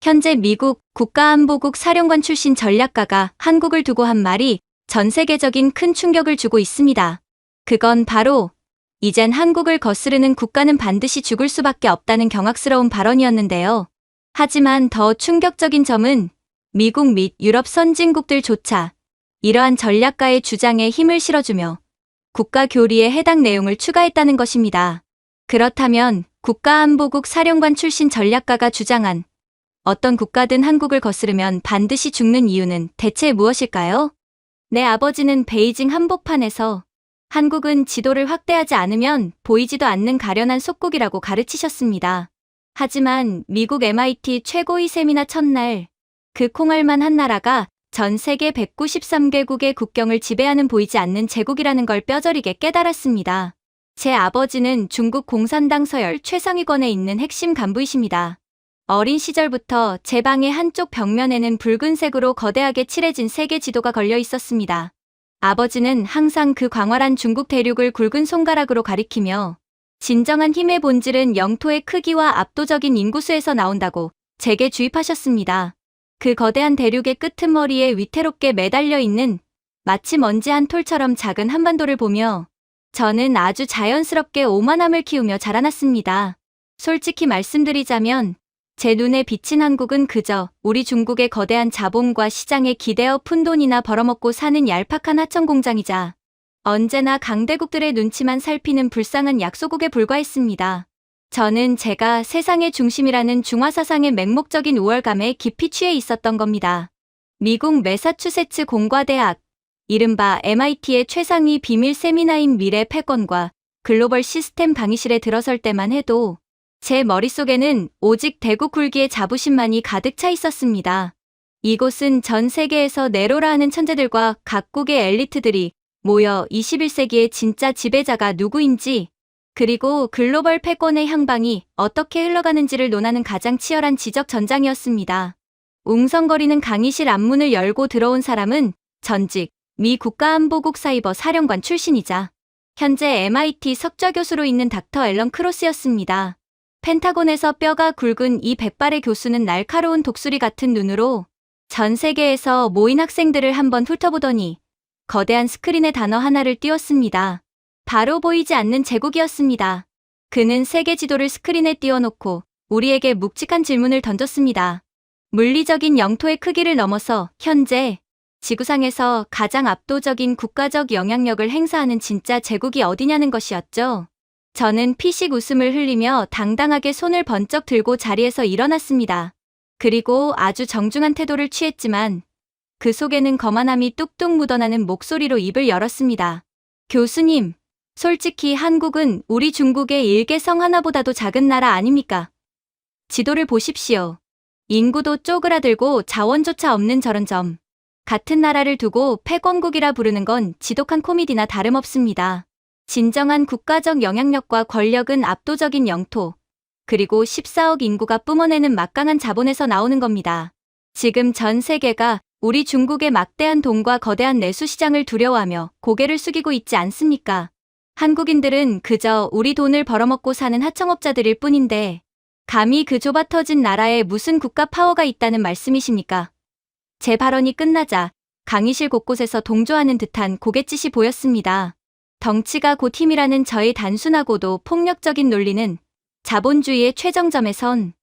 현재 미국 국가안보국 사령관 출신 전략가가 한국을 두고 한 말이 전 세계적인 큰 충격을 주고 있습니다. 그건 바로 이젠 한국을 거스르는 국가는 반드시 죽을 수밖에 없다는 경악스러운 발언이었는데요. 하지만 더 충격적인 점은 미국 및 유럽 선진국들조차 이러한 전략가의 주장에 힘을 실어주며 국가 교리에 해당 내용을 추가했다는 것입니다. 그렇다면 국가안보국 사령관 출신 전략가가 주장한 어떤 국가든 한국을 거스르면 반드시 죽는 이유는 대체 무엇일까요? 내 아버지는 베이징 한복판에서 한국은 지도를 확대하지 않으면 보이지도 않는 가련한 속국이라고 가르치셨습니다. 하지만 미국 MIT 최고위 세미나 첫날 그 콩알만 한 나라가 전 세계 193개국의 국경을 지배하는 보이지 않는 제국이라는 걸 뼈저리게 깨달았습니다. 제 아버지는 중국 공산당 서열 최상위권에 있는 핵심 간부이십니다. 어린 시절부터 제 방의 한쪽 벽면에는 붉은색으로 거대하게 칠해진 세계 지도가 걸려 있었습니다. 아버지는 항상 그 광활한 중국 대륙을 굵은 손가락으로 가리키며 진정한 힘의 본질은 영토의 크기와 압도적인 인구수에서 나온다고 제게 주입하셨습니다. 그 거대한 대륙의 끄트머리에 위태롭게 매달려 있는 마치 먼지 한 톨처럼 작은 한반도를 보며 저는 아주 자연스럽게 오만함을 키우며 자라났습니다. 솔직히 말씀드리자면 제 눈에 비친 한국은 그저 우리 중국의 거대한 자본과 시장에 기대어 푼돈이나 벌어먹고 사는 얄팍한 하청공장이자 언제나 강대국들의 눈치만 살피는 불쌍한 약소국에 불과했습니다. 저는 제가 세상의 중심이라는 중화사상의 맹목적인 우월감에 깊이 취해 있었던 겁니다. 미국 매사추세츠 공과대학, 이른바 MIT의 최상위 비밀 세미나인 미래 패권과 글로벌 시스템 강의실에 들어설 때만 해도 제 머릿속에는 오직 대구 굴기의 자부심만이 가득 차 있었습니다. 이곳은 전 세계에서 네로라 하는 천재들과 각국의 엘리트들이 모여 21세기의 진짜 지배자가 누구인지 그리고 글로벌 패권의 향방이 어떻게 흘러가는지를 논하는 가장 치열한 지적 전장이었습니다. 웅성거리는 강의실 앞문을 열고 들어온 사람은 전직 미 국가안보국 사이버 사령관 출신이자 현재 MIT 석좌 교수로 있는 닥터 앨런 크로스였습니다. 펜타곤에서 뼈가 굵은 이 백발의 교수는 날카로운 독수리 같은 눈으로 전 세계에서 모인 학생들을 한번 훑어보더니 거대한 스크린에 단어 하나를 띄웠습니다. 바로 보이지 않는 제국이었습니다. 그는 세계 지도를 스크린에 띄워놓고 우리에게 묵직한 질문을 던졌습니다. 물리적인 영토의 크기를 넘어서 현재 지구상에서 가장 압도적인 국가적 영향력을 행사하는 진짜 제국이 어디냐는 것이었죠. 저는 피식 웃음을 흘리며 당당하게 손을 번쩍 들고 자리에서 일어났습니다. 그리고 아주 정중한 태도를 취했지만 그 속에는 거만함이 뚝뚝 묻어나는 목소리로 입을 열었습니다. 교수님, 솔직히 한국은 우리 중국의 일개성 하나보다도 작은 나라 아닙니까? 지도를 보십시오. 인구도 쪼그라들고 자원조차 없는 저런 점. 같은 나라를 두고 패권국이라 부르는 건 지독한 코미디나 다름없습니다. 진정한 국가적 영향력과 권력은 압도적인 영토, 그리고 14억 인구가 뿜어내는 막강한 자본에서 나오는 겁니다. 지금 전 세계가 우리 중국의 막대한 돈과 거대한 내수 시장을 두려워하며 고개를 숙이고 있지 않습니까? 한국인들은 그저 우리 돈을 벌어먹고 사는 하청업자들일 뿐인데 감히 그 좁아터진 나라에 무슨 국가 파워가 있다는 말씀이십니까? 제 발언이 끝나자 강의실 곳곳에서 동조하는 듯한 고갯짓이 보였습니다. 덩치가 곧 힘이라는 저의 단순하고도 폭력적인 논리는 자본주의의 최정점에 선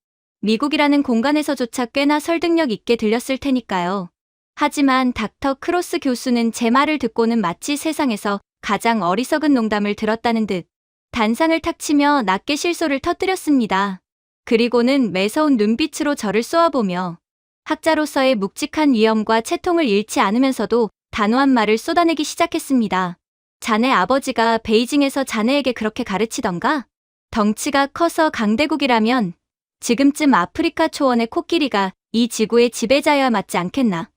미국이라는 공간에서조차 꽤나 설득력 있게 들렸을 테니까요. 하지만 닥터 크로스 교수는 제 말을 듣고는 마치 세상에서 가장 어리석은 농담을 들었다는 듯 단상을 탁 치며 낮게 실소를 터뜨렸습니다. 그리고는 매서운 눈빛으로 저를 쏘아보며 학자로서의 묵직한 위엄과 채통을 잃지 않으면서도 단호한 말을 쏟아내기 시작했습니다. 자네 아버지가 베이징에서 자네에게 그렇게 가르치던가? 덩치가 커서 강대국이라면 지금쯤 아프리카 초원의 코끼리가 이 지구의 지배자여야 맞지 않겠나?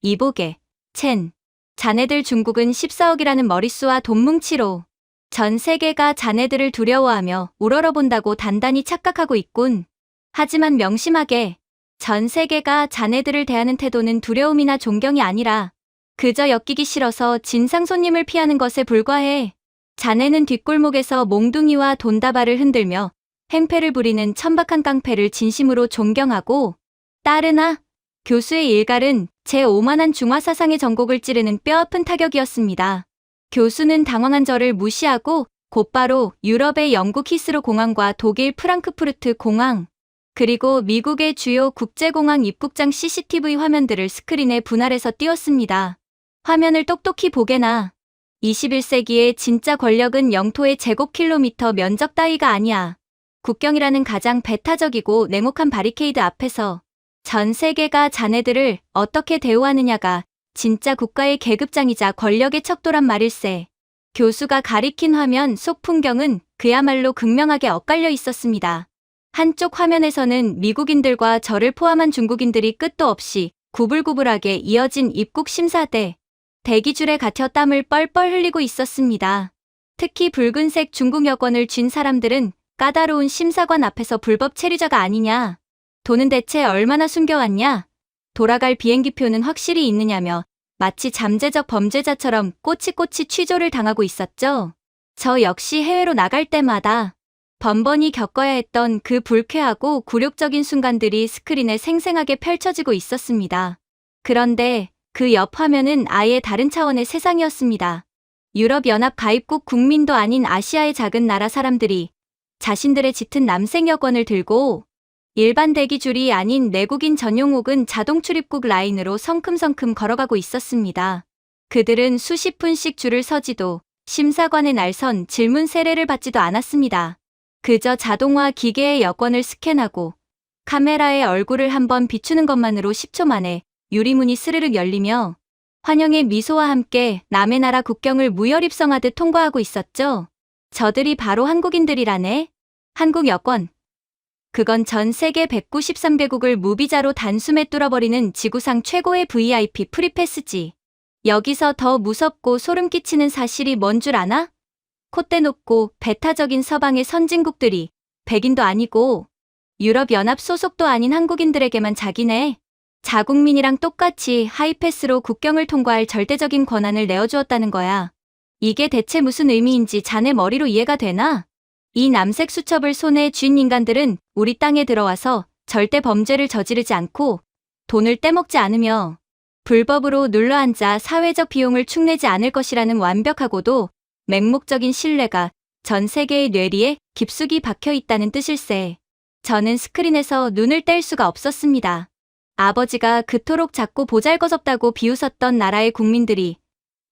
이보게, 첸. 자네들 중국은 14억이라는 머릿수와 돈뭉치로 전 세계가 자네들을 두려워하며 우러러본다고 단단히 착각하고 있군. 하지만 명심하게, 전 세계가 자네들을 대하는 태도는 두려움이나 존경이 아니라 그저 엮이기 싫어서 진상 손님을 피하는 것에 불과해. 자네는 뒷골목에서 몽둥이와 돈다발을 흔들며 행패를 부리는 천박한 깡패를 진심으로 존경하고 따르나 교수의 일갈은 제 오만한 중화사상의 전곡을 찌르는 뼈아픈 타격이었습니다. 교수는 당황한 저를 무시하고 곧바로 유럽의 영국 히스로 공항과 독일 프랑크푸르트 공항, 그리고 미국의 주요 국제공항 입국장 CCTV 화면들을 스크린에 분할해서 띄웠습니다. 화면을 똑똑히 보게나. 21세기의 진짜 권력은 영토의 제곱킬로미터 면적 따위가 아니야. 국경이라는 가장 배타적이고 냉혹한 바리케이드 앞에서 전 세계가 자네들을 어떻게 대우하느냐가 진짜 국가의 계급장이자 권력의 척도란 말일세. 교수가 가리킨 화면 속 풍경은 그야말로 극명하게 엇갈려 있었습니다. 한쪽 화면에서는 미국인들과 저를 포함한 중국인들이 끝도 없이 구불구불하게 이어진 입국 심사대, 대기줄에 갇혀 땀을 뻘뻘 흘리고 있었습니다. 특히 붉은색 중국 여권을 쥔 사람들은 까다로운 심사관 앞에서 불법 체류자가 아니냐, 돈은 대체 얼마나 숨겨왔냐, 돌아갈 비행기표는 확실히 있느냐며 마치 잠재적 범죄자처럼 꼬치꼬치 취조를 당하고 있었죠. 저 역시 해외로 나갈 때마다 번번이 겪어야 했던 그 불쾌하고 굴욕적인 순간들이 스크린에 생생하게 펼쳐지고 있었습니다. 그런데 그 옆 화면은 아예 다른 차원의 세상이었습니다. 유럽연합 가입국 국민도 아닌 아시아의 작은 나라 사람들이 자신들의 짙은 남색 여권을 들고 일반 대기줄이 아닌 내국인 전용 혹은 자동 출입국 라인으로 성큼성큼 걸어가고 있었습니다. 그들은 수십 분씩 줄을 서지도 심사관의 날선 질문 세례를 받지도 않았습니다. 그저 자동화 기계의 여권을 스캔하고 카메라에 얼굴을 한번 비추는 것만으로 10초 만에 유리문이 스르륵 열리며 환영의 미소와 함께 남의 나라 국경을 무혈입성하듯 통과하고 있었죠. 저들이 바로 한국인들이라네. 한국 여권. 그건 전 세계 193개국을 무비자로 단숨에 뚫어버리는 지구상 최고의 VIP 프리패스지. 여기서 더 무섭고 소름 끼치는 사실이 뭔 줄 아나? 콧대 높고 배타적인 서방의 선진국들이 백인도 아니고 유럽연합 소속도 아닌 한국인들에게만 자기네 자국민이랑 똑같이 하이패스로 국경을 통과할 절대적인 권한을 내어주었다는 거야. 이게 대체 무슨 의미인지 자네 머리로 이해가 되나? 이 남색 수첩을 손에 쥔 인간들은 우리 땅에 들어와서 절대 범죄를 저지르지 않고 돈을 떼먹지 않으며 불법으로 눌러앉아 사회적 비용을 축내지 않을 것이라는 완벽하고도 맹목적인 신뢰가 전 세계의 뇌리에 깊숙이 박혀 있다는 뜻일세. 저는 스크린에서 눈을 뗄 수가 없었습니다. 아버지가 그토록 작고 보잘것없다고 비웃었던 나라의 국민들이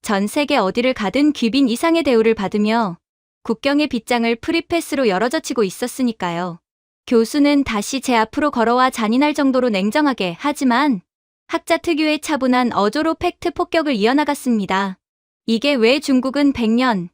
전 세계 어디를 가든 귀빈 이상의 대우를 받으며 국경의 빗장을 프리패스로 열어젖히고 있었으니까요. 교수는 다시 제 앞으로 걸어와 잔인할 정도로 냉정하게 하지만 학자 특유의 차분한 어조로 팩트 폭격을 이어나갔습니다. 이게 왜 중국은 100년,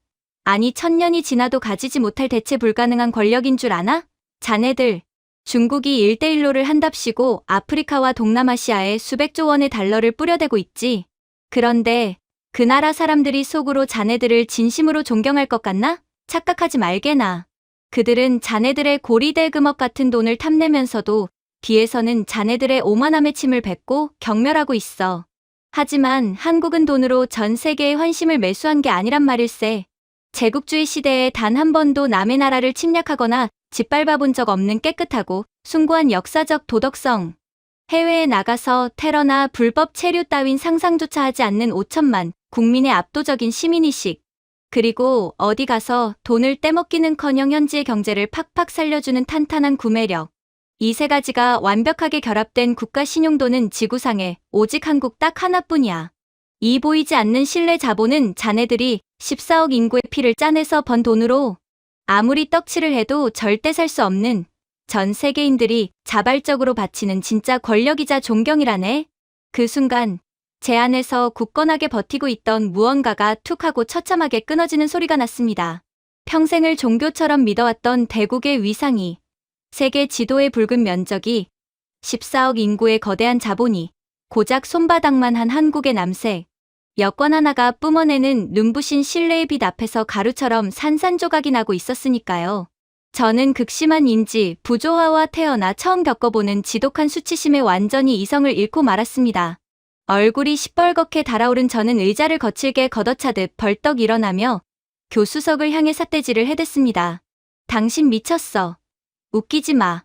아니 1000년이 지나도 가지지 못할 대체 불가능한 권력인 줄 아나? 자네들, 중국이 1대1로를 한답시고 아프리카와 동남아시아에 수백조 원의 달러를 뿌려대고 있지. 그런데 그 나라 사람들이 속으로 자네들을 진심으로 존경할 것 같나? 착각하지 말게나. 그들은 자네들의 고리대금업 같은 돈을 탐내면서도 뒤에서는 자네들의 오만함의 침을 뱉고 경멸하고 있어. 하지만 한국은 돈으로 전 세계의 환심을 매수한 게 아니란 말일세. 제국주의 시대에 단 한 번도 남의 나라를 침략하거나 짓밟아 본 적 없는 깨끗하고 숭고한 역사적 도덕성. 해외에 나가서 테러나 불법 체류 따윈 상상조차 하지 않는 5천만 국민의 압도적인 시민의식. 그리고 어디 가서 돈을 떼먹기는커녕 현지의 경제를 팍팍 살려주는 탄탄한 구매력. 이 세 가지가 완벽하게 결합된 국가 신용도는 지구상에 오직 한국 딱 하나뿐이야. 이 보이지 않는 신뢰 자본은 자네들이 14억 인구의 피를 짜내서 번 돈으로 아무리 떡칠을 해도 절대 살 수 없는 전 세계인들이 자발적으로 바치는 진짜 권력이자 존경이라네. 그 순간 제 안에서 굳건하게 버티고 있던 무언가가 툭 하고 처참하게 끊어지는 소리가 났습니다. 평생을 종교처럼 믿어왔던 대국의 위상이, 세계 지도의 붉은 면적이, 14억 인구의 거대한 자본이 고작 손바닥만 한 한국의 남색 여권 하나가 뿜어내는 눈부신 신뢰의 빛 앞에서 가루처럼 산산조각이 나고 있었으니까요. 저는 극심한 인지 부조화와 태어나 처음 겪어보는 지독한 수치심에 완전히 이성을 잃고 말았습니다. 얼굴이 시뻘겋게 달아오른 저는 의자를 거칠게 걷어차듯 벌떡 일어나며 교수석을 향해 삿대질을 해댔습니다. 당신 미쳤어. 웃기지 마.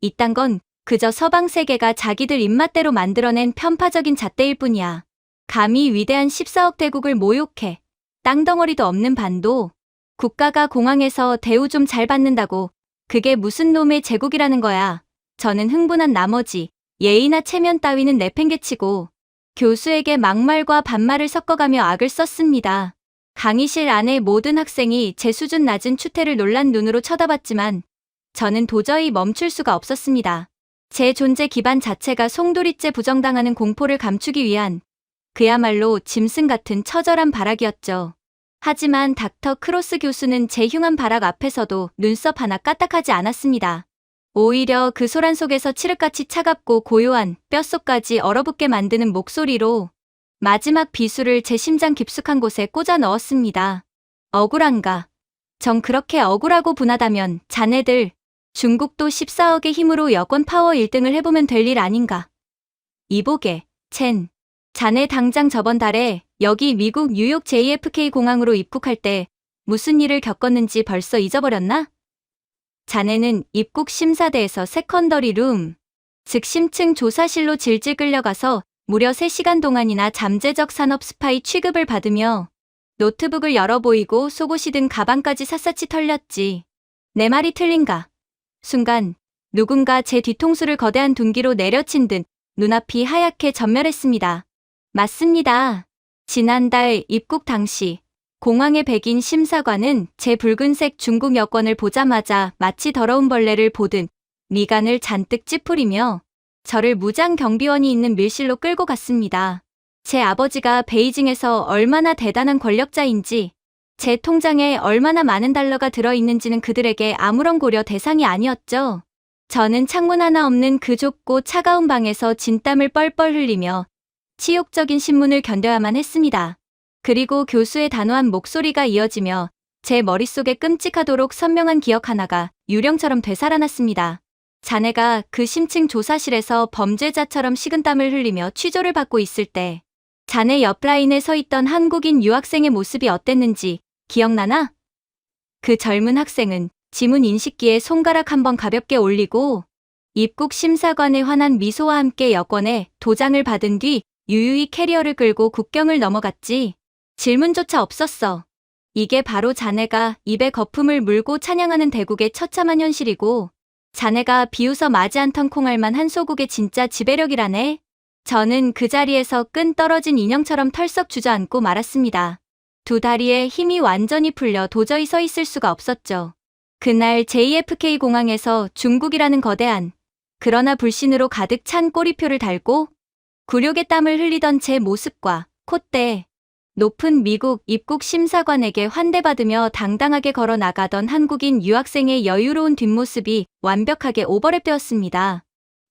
이딴 건 그저 서방 세계가 자기들 입맛대로 만들어낸 편파적인 잣대일 뿐이야. 감히 위대한 14억 대국을 모욕해. 땅덩어리도 없는 반도 국가가 공항에서 대우 좀 잘 받는다고 그게 무슨 놈의 제국이라는 거야. 저는 흥분한 나머지 예의나 체면 따위는 내팽개치고 교수에게 막말과 반말을 섞어가며 악을 썼습니다. 강의실 안의 모든 학생이 제 수준 낮은 추태를 놀란 눈으로 쳐다봤지만 저는 도저히 멈출 수가 없었습니다. 제 존재 기반 자체가 송두리째 부정당하는 공포를 감추기 위한 그야말로 짐승 같은 처절한 발악이었죠. 하지만 닥터 크로스 교수는 제 흉한 발악 앞에서도 눈썹 하나 까딱하지 않았습니다. 오히려 그 소란 속에서 칠흑같이 차갑고 고요한 뼛속까지 얼어붙게 만드는 목소리로 마지막 비수를 제 심장 깊숙한 곳에 꽂아 넣었습니다. 억울한가? 정 그렇게 억울하고 분하다면 자네들 중국도 14억의 힘으로 여권 파워 1등을 해보면 될 일 아닌가? 이보게, 첸. 자네 당장 저번 달에 여기 미국 뉴욕 JFK 공항으로 입국할 때 무슨 일을 겪었는지 벌써 잊어버렸나? 자네는 입국 심사대에서 세컨더리 룸, 즉 심층 조사실로 질질 끌려가서 무려 3시간 동안이나 잠재적 산업 스파이 취급을 받으며 노트북을 열어 보이고 속옷이 든 가방까지 샅샅이 털렸지. 내 말이 틀린가? 순간 누군가 제 뒤통수를 거대한 둔기로 내려친 듯 눈앞이 하얗게 전멸했습니다. 맞습니다. 지난달 입국 당시 공항의 백인 심사관은 제 붉은색 중국 여권을 보자마자 마치 더러운 벌레를 보듯 미간을 잔뜩 찌푸리며 저를 무장 경비원이 있는 밀실로 끌고 갔습니다. 제 아버지가 베이징에서 얼마나 대단한 권력자인지 제 통장에 얼마나 많은 달러가 들어있는지는 그들에게 아무런 고려 대상이 아니었죠. 저는 창문 하나 없는 그 좁고 차가운 방에서 진땀을 뻘뻘 흘리며 치욕적인 신문을 견뎌야만 했습니다. 그리고 교수의 단호한 목소리가 이어지며 제 머릿속에 끔찍하도록 선명한 기억 하나가 유령처럼 되살아났습니다. 자네가 그 심층 조사실에서 범죄자처럼 식은땀을 흘리며 취조를 받고 있을 때 자네 옆 라인에 서 있던 한국인 유학생의 모습이 어땠는지 기억나나? 그 젊은 학생은 지문 인식기에 손가락 한번 가볍게 올리고 입국 심사관의 환한 미소와 함께 여권에 도장을 받은 뒤 유유히 캐리어를 끌고 국경을 넘어갔지. 질문조차 없었어. 이게 바로 자네가 입에 거품을 물고 찬양하는 대국의 처참한 현실이고 자네가 비웃어 마지 않던 콩알만 한 소국의 진짜 지배력이라네. 저는 그 자리에서 끈 떨어진 인형처럼 털썩 주저앉고 말았습니다. 두 다리에 힘이 완전히 풀려 도저히 서 있을 수가 없었죠. 그날 JFK 공항에서 중국이라는 거대한 그러나 불신으로 가득 찬 꼬리표를 달고 굴욕의 땀을 흘리던 제 모습과 콧대, 높은 미국 입국 심사관에게 환대받으며 당당하게 걸어 나가던 한국인 유학생의 여유로운 뒷모습이 완벽하게 오버랩되었습니다.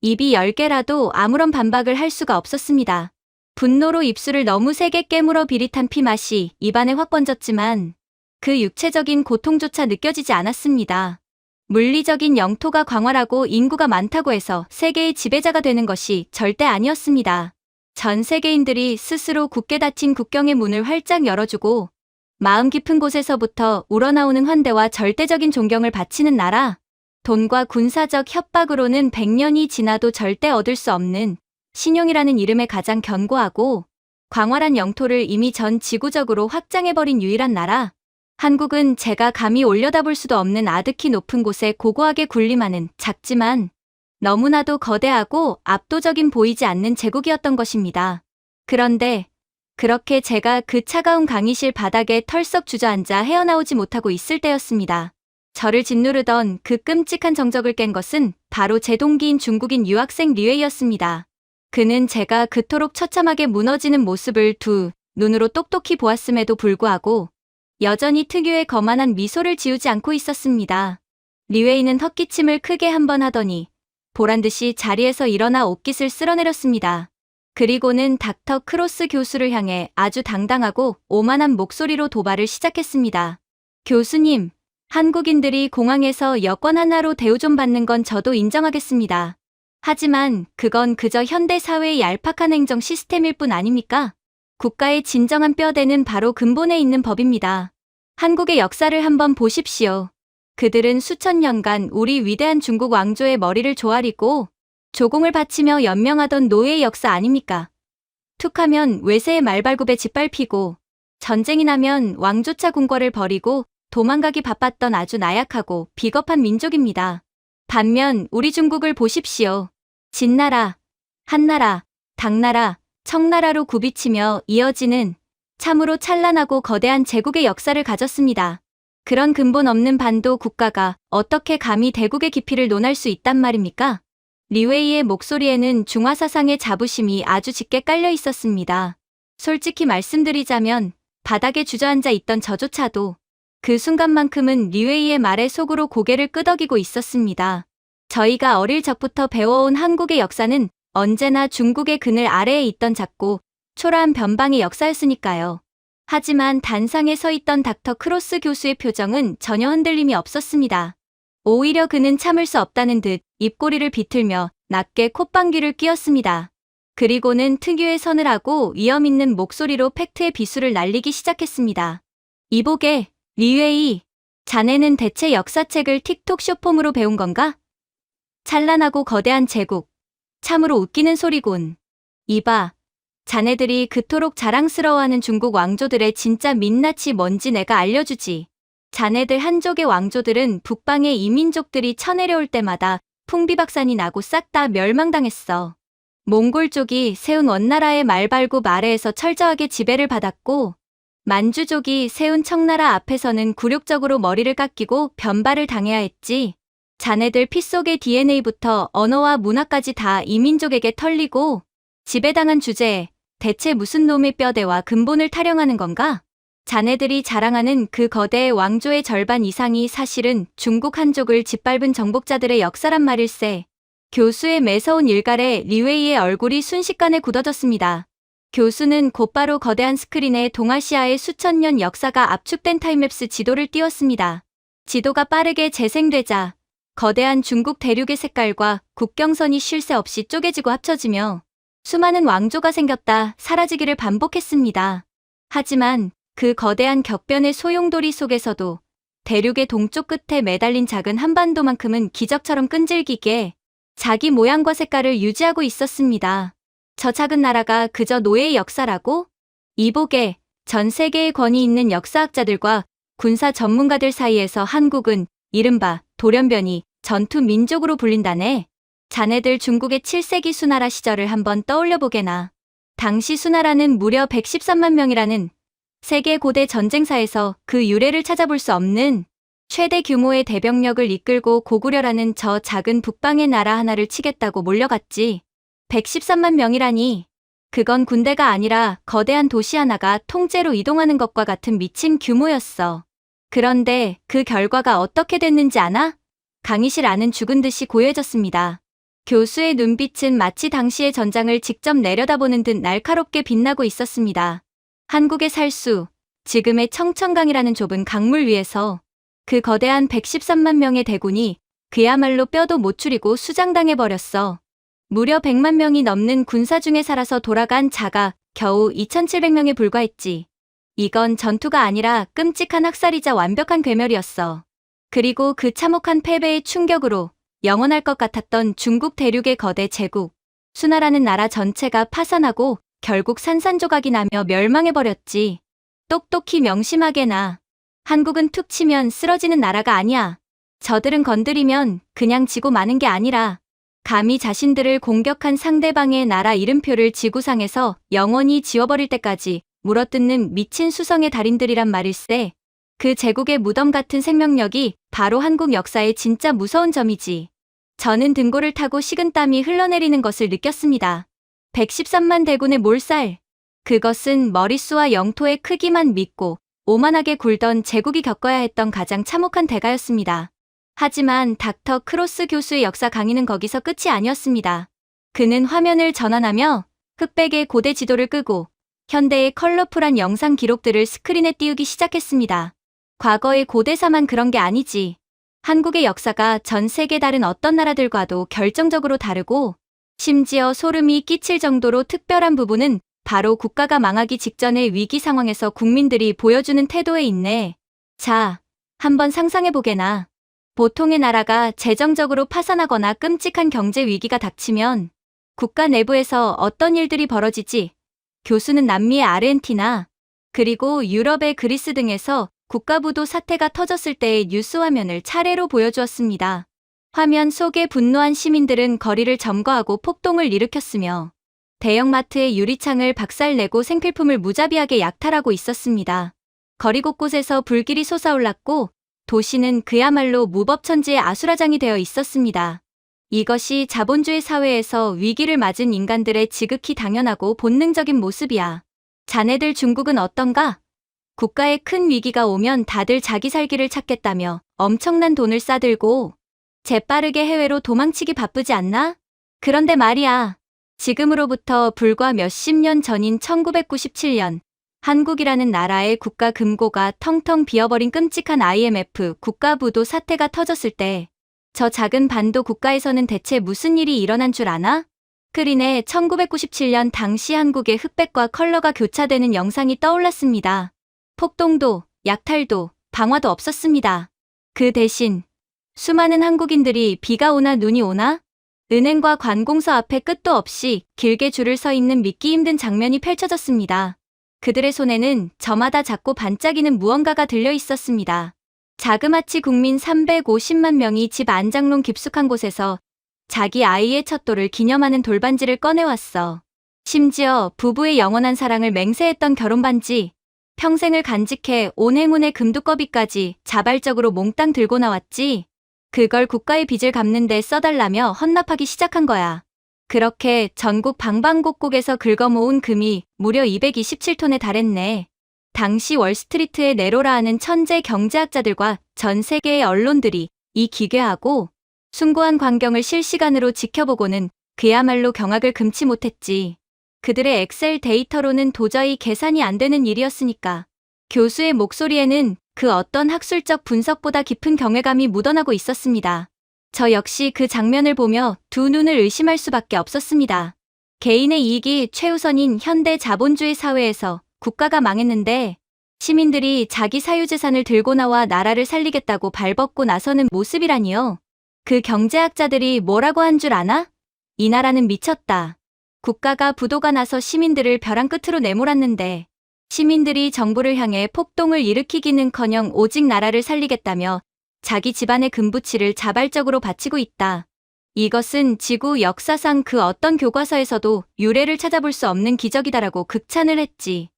입이 10개라도 아무런 반박을 할 수가 없었습니다. 분노로 입술을 너무 세게 깨물어 비릿한 피맛이 입안에 확 번졌지만 그 육체적인 고통조차 느껴지지 않았습니다. 물리적인 영토가 광활하고 인구가 많다고 해서 세계의 지배자가 되는 것이 절대 아니었습니다. 전 세계인들이 스스로 굳게 닫힌 국경의 문을 활짝 열어주고 마음 깊은 곳에서부터 우러나오는 환대와 절대적인 존경을 바치는 나라. 돈과 군사적 협박으로는 100년이 지나도 절대 얻을 수 없는 신용이라는 이름의 가장 견고하고 광활한 영토를 이미 전 지구적으로 확장해버린 유일한 나라. 한국은 제가 감히 올려다볼 수도 없는 아득히 높은 곳에 고고하게 군림하는 작지만 너무나도 거대하고 압도적인 보이지 않는 제국이었던 것입니다. 그런데 그렇게 제가 그 차가운 강의실 바닥에 털썩 주저앉아 헤어나오지 못하고 있을 때였습니다. 저를 짓누르던 그 끔찍한 정적을 깬 것은 바로 제 동기인 중국인 유학생 리웨이였습니다. 그는 제가 그토록 처참하게 무너지는 모습을 두 눈으로 똑똑히 보았음에도 불구하고 여전히 특유의 거만한 미소를 지우지 않고 있었습니다. 리웨이는 헛기침을 크게 한 번 하더니 보란듯이 자리에서 일어나 옷깃을 쓸어내렸습니다. 그리고는 닥터 크로스 교수를 향해 아주 당당하고 오만한 목소리로 도발을 시작했습니다. 교수님, 한국인들이 공항에서 여권 하나로 대우 좀 받는 건 저도 인정하겠습니다. 하지만 그건 그저 현대 사회의 얄팍한 행정 시스템일 뿐 아닙니까? 국가의 진정한 뼈대는 바로 근본에 있는 법입니다. 한국의 역사를 한번 보십시오. 그들은 수천 년간 우리 위대한 중국 왕조의 머리를 조아리고 조공을 바치며 연명하던 노예의 역사 아닙니까? 툭하면 외세의 말발굽에 짓밟히고 전쟁이 나면 왕조차 궁궐을 버리고 도망가기 바빴던 아주 나약하고 비겁한 민족입니다. 반면 우리 중국을 보십시오. 진나라, 한나라, 당나라, 청나라로 굽이치며 이어지는 참으로 찬란하고 거대한 제국의 역사를 가졌습니다. 그런 근본 없는 반도 국가가 어떻게 감히 대국의 깊이를 논할 수 있단 말입니까? 리웨이의 목소리에는 중화사상의 자부심이 아주 짙게 깔려 있었습니다. 솔직히 말씀드리자면 바닥에 주저앉아 있던 저조차도 그 순간만큼은 리웨이의 말에 속으로 고개를 끄덕이고 있었습니다. 저희가 어릴 적부터 배워온 한국의 역사는 언제나 중국의 그늘 아래에 있던 작고 초라한 변방의 역사였으니까요. 하지만 단상에 서 있던 닥터 크로스 교수의 표정은 전혀 흔들림이 없었습니다. 오히려 그는 참을 수 없다는 듯 입꼬리를 비틀며 낮게 콧방귀를 뀌었습니다. 그리고는 특유의 서늘하고 위험 있는 목소리로 팩트의 비수를 날리기 시작했습니다. 이보게, 리웨이, 자네는 대체 역사책을 틱톡 쇼폼으로 배운 건가? 찬란하고 거대한 제국, 참으로 웃기는 소리군. 이봐, 자네들이 그토록 자랑스러워하는 중국 왕조들의 진짜 민낯이 뭔지 내가 알려주지. 자네들 한족의 왕조들은 북방의 이민족들이 쳐내려올 때마다 풍비박산이 나고 싹 다 멸망당했어. 몽골족이 세운 원나라의 말발굽 아래에서 철저하게 지배를 받았고, 만주족이 세운 청나라 앞에서는 굴욕적으로 머리를 깎이고 변발을 당해야 했지. 자네들 피 속의 DNA부터 언어와 문화까지 다 이민족에게 털리고 지배당한 주제에 대체 무슨 놈의 뼈대와 근본을 타령하는 건가? 자네들이 자랑하는 그 거대의 왕조의 절반 이상이 사실은 중국 한족을 짓밟은 정복자들의 역사란 말일세. 교수의 매서운 일갈에 리웨이의 얼굴이 순식간에 굳어졌습니다. 교수는 곧바로 거대한 스크린에 동아시아의 수천 년 역사가 압축된 타임랩스 지도를 띄웠습니다. 지도가 빠르게 재생되자 거대한 중국 대륙의 색깔과 국경선이 쉴 새 없이 쪼개지고 합쳐지며 수많은 왕조가 생겼다 사라지기를 반복했습니다. 하지만 그 거대한 격변의 소용돌이 속에서도 대륙의 동쪽 끝에 매달린 작은 한반도만큼은 기적처럼 끈질기게 자기 모양과 색깔을 유지하고 있었습니다. 저 작은 나라가 그저 노예의 역사라고? 이보게, 전 세계의 권위 있는 역사학자들과 군사 전문가들 사이에서 한국은 이른바 돌연변이 전투 민족으로 불린다네. 자네들 중국의 7세기 수나라 시절을 한번 떠올려보게나. 당시 수나라는 무려 113만 명이라는 세계 고대 전쟁사에서 그 유래를 찾아볼 수 없는 최대 규모의 대병력을 이끌고 고구려라는 저 작은 북방의 나라 하나를 치겠다고 몰려갔지. 113만 명이라니. 그건 군대가 아니라 거대한 도시 하나가 통째로 이동하는 것과 같은 미친 규모였어. 그런데 그 결과가 어떻게 됐는지 아나? 강희실 안은 죽은 듯이 고요해졌습니다. 교수의 눈빛은 마치 당시의 전장을 직접 내려다보는 듯 날카롭게 빛나고 있었습니다. 한국의 살수, 지금의 청천강이라는 좁은 강물 위에서 그 거대한 113만 명의 대군이 그야말로 뼈도 못 추리고 수장당해버렸어. 무려 100만 명이 넘는 군사 중에 살아서 돌아간 자가 겨우 2,700명에 불과했지. 이건 전투가 아니라 끔찍한 학살이자 완벽한 괴멸이었어. 그리고 그 참혹한 패배의 충격으로 영원할 것 같았던 중국 대륙의 거대 제국, 수나라는 나라 전체가 파산하고 결국 산산조각이 나며 멸망해버렸지. 똑똑히 명심하게나. 한국은 툭 치면 쓰러지는 나라가 아니야. 저들은 건드리면 그냥 지고 마는 게 아니라 감히 자신들을 공격한 상대방의 나라 이름표를 지구상에서 영원히 지워버릴 때까지 물어뜯는 미친 수성의 달인들이란 말일세. 그 제국의 무덤 같은 생명력이 바로 한국 역사의 진짜 무서운 점이지. 저는 등골을 타고 식은땀이 흘러내리는 것을 느꼈습니다. 113만 대군의 몰살. 그것은 머릿수와 영토의 크기만 믿고 오만하게 굴던 제국이 겪어야 했던 가장 참혹한 대가였습니다. 하지만 닥터 크로스 교수의 역사 강의는 거기서 끝이 아니었습니다. 그는 화면을 전환하며 흑백의 고대 지도를 끄고 현대의 컬러풀한 영상 기록들을 스크린에 띄우기 시작했습니다. 과거의 고대사만 그런 게 아니지. 한국의 역사가 전 세계 다른 어떤 나라들과도 결정적으로 다르고 심지어 소름이 끼칠 정도로 특별한 부분은 바로 국가가 망하기 직전의 위기 상황에서 국민들이 보여주는 태도에 있네. 자, 한번 상상해보게나. 보통의 나라가 재정적으로 파산하거나 끔찍한 경제 위기가 닥치면 국가 내부에서 어떤 일들이 벌어지지? 교수는 남미의 아르헨티나, 그리고 유럽의 그리스 등에서 국가부도 사태가 터졌을 때의 뉴스 화면을 차례로 보여주었습니다. 화면 속에 분노한 시민들은 거리를 점거하고 폭동을 일으켰으며 대형마트의 유리창을 박살내고 생필품을 무자비하게 약탈하고 있었습니다. 거리 곳곳에서 불길이 솟아올랐고 도시는 그야말로 무법천지의 아수라장이 되어 있었습니다. 이것이 자본주의 사회에서 위기를 맞은 인간들의 지극히 당연하고 본능적인 모습이야. 자네들 중국은 어떤가? 국가에 큰 위기가 오면 다들 자기 살기를 찾겠다며 엄청난 돈을 싸들고 재빠르게 해외로 도망치기 바쁘지 않나? 그런데 말이야. 지금으로부터 불과 몇십 년 전인 1997년 한국이라는 나라의 국가 금고가 텅텅 비어버린 끔찍한 IMF 국가부도 사태가 터졌을 때 저 작은 반도 국가에서는 대체 무슨 일이 일어난 줄 아나? 스크린에 1997년 당시 한국의 흑백과 컬러가 교차되는 영상이 떠올랐습니다. 폭동도, 약탈도, 방화도 없었습니다. 그 대신 수많은 한국인들이 비가 오나 눈이 오나 은행과 관공서 앞에 끝도 없이 길게 줄을 서 있는 믿기 힘든 장면이 펼쳐졌습니다. 그들의 손에는 저마다 작고 반짝이는 무언가가 들려 있었습니다. 자그마치 국민 350만 명이 집 안장롱 깊숙한 곳에서 자기 아이의 첫돌을 기념하는 돌반지를 꺼내왔어. 심지어 부부의 영원한 사랑을 맹세했던 결혼반지, 평생을 간직해 온 행운의 금두꺼비까지 자발적으로 몽땅 들고 나왔지. 그걸 국가의 빚을 갚는 데 써달라며 헌납하기 시작한 거야. 그렇게 전국 방방곡곡에서 긁어모은 금이 무려 227톤에 달했네. 당시 월스트리트의 네로라 하는 천재 경제학자들과 전 세계의 언론들이 이 기괴하고 숭고한 광경을 실시간으로 지켜보고는 그야말로 경악을 금치 못했지. 그들의 엑셀 데이터로는 도저히 계산이 안 되는 일이었으니까. 교수의 목소리에는 그 어떤 학술적 분석보다 깊은 경외감이 묻어나고 있었습니다. 저 역시 그 장면을 보며 두 눈을 의심할 수밖에 없었습니다. 개인의 이익이 최우선인 현대 자본주의 사회에서 국가가 망했는데 시민들이 자기 사유재산을 들고 나와 나라를 살리겠다고 발벗고 나서는 모습이라니요. 그 경제학자들이 뭐라고 한 줄 아나? 이 나라는 미쳤다. 국가가 부도가 나서 시민들을 벼랑 끝으로 내몰았는데 시민들이 정부를 향해 폭동을 일으키기는커녕 오직 나라를 살리겠다며 자기 집안의 금부치를 자발적으로 바치고 있다. 이것은 지구 역사상 그 어떤 교과서에서도 유례를 찾아볼 수 없는 기적이다라고 극찬을 했지.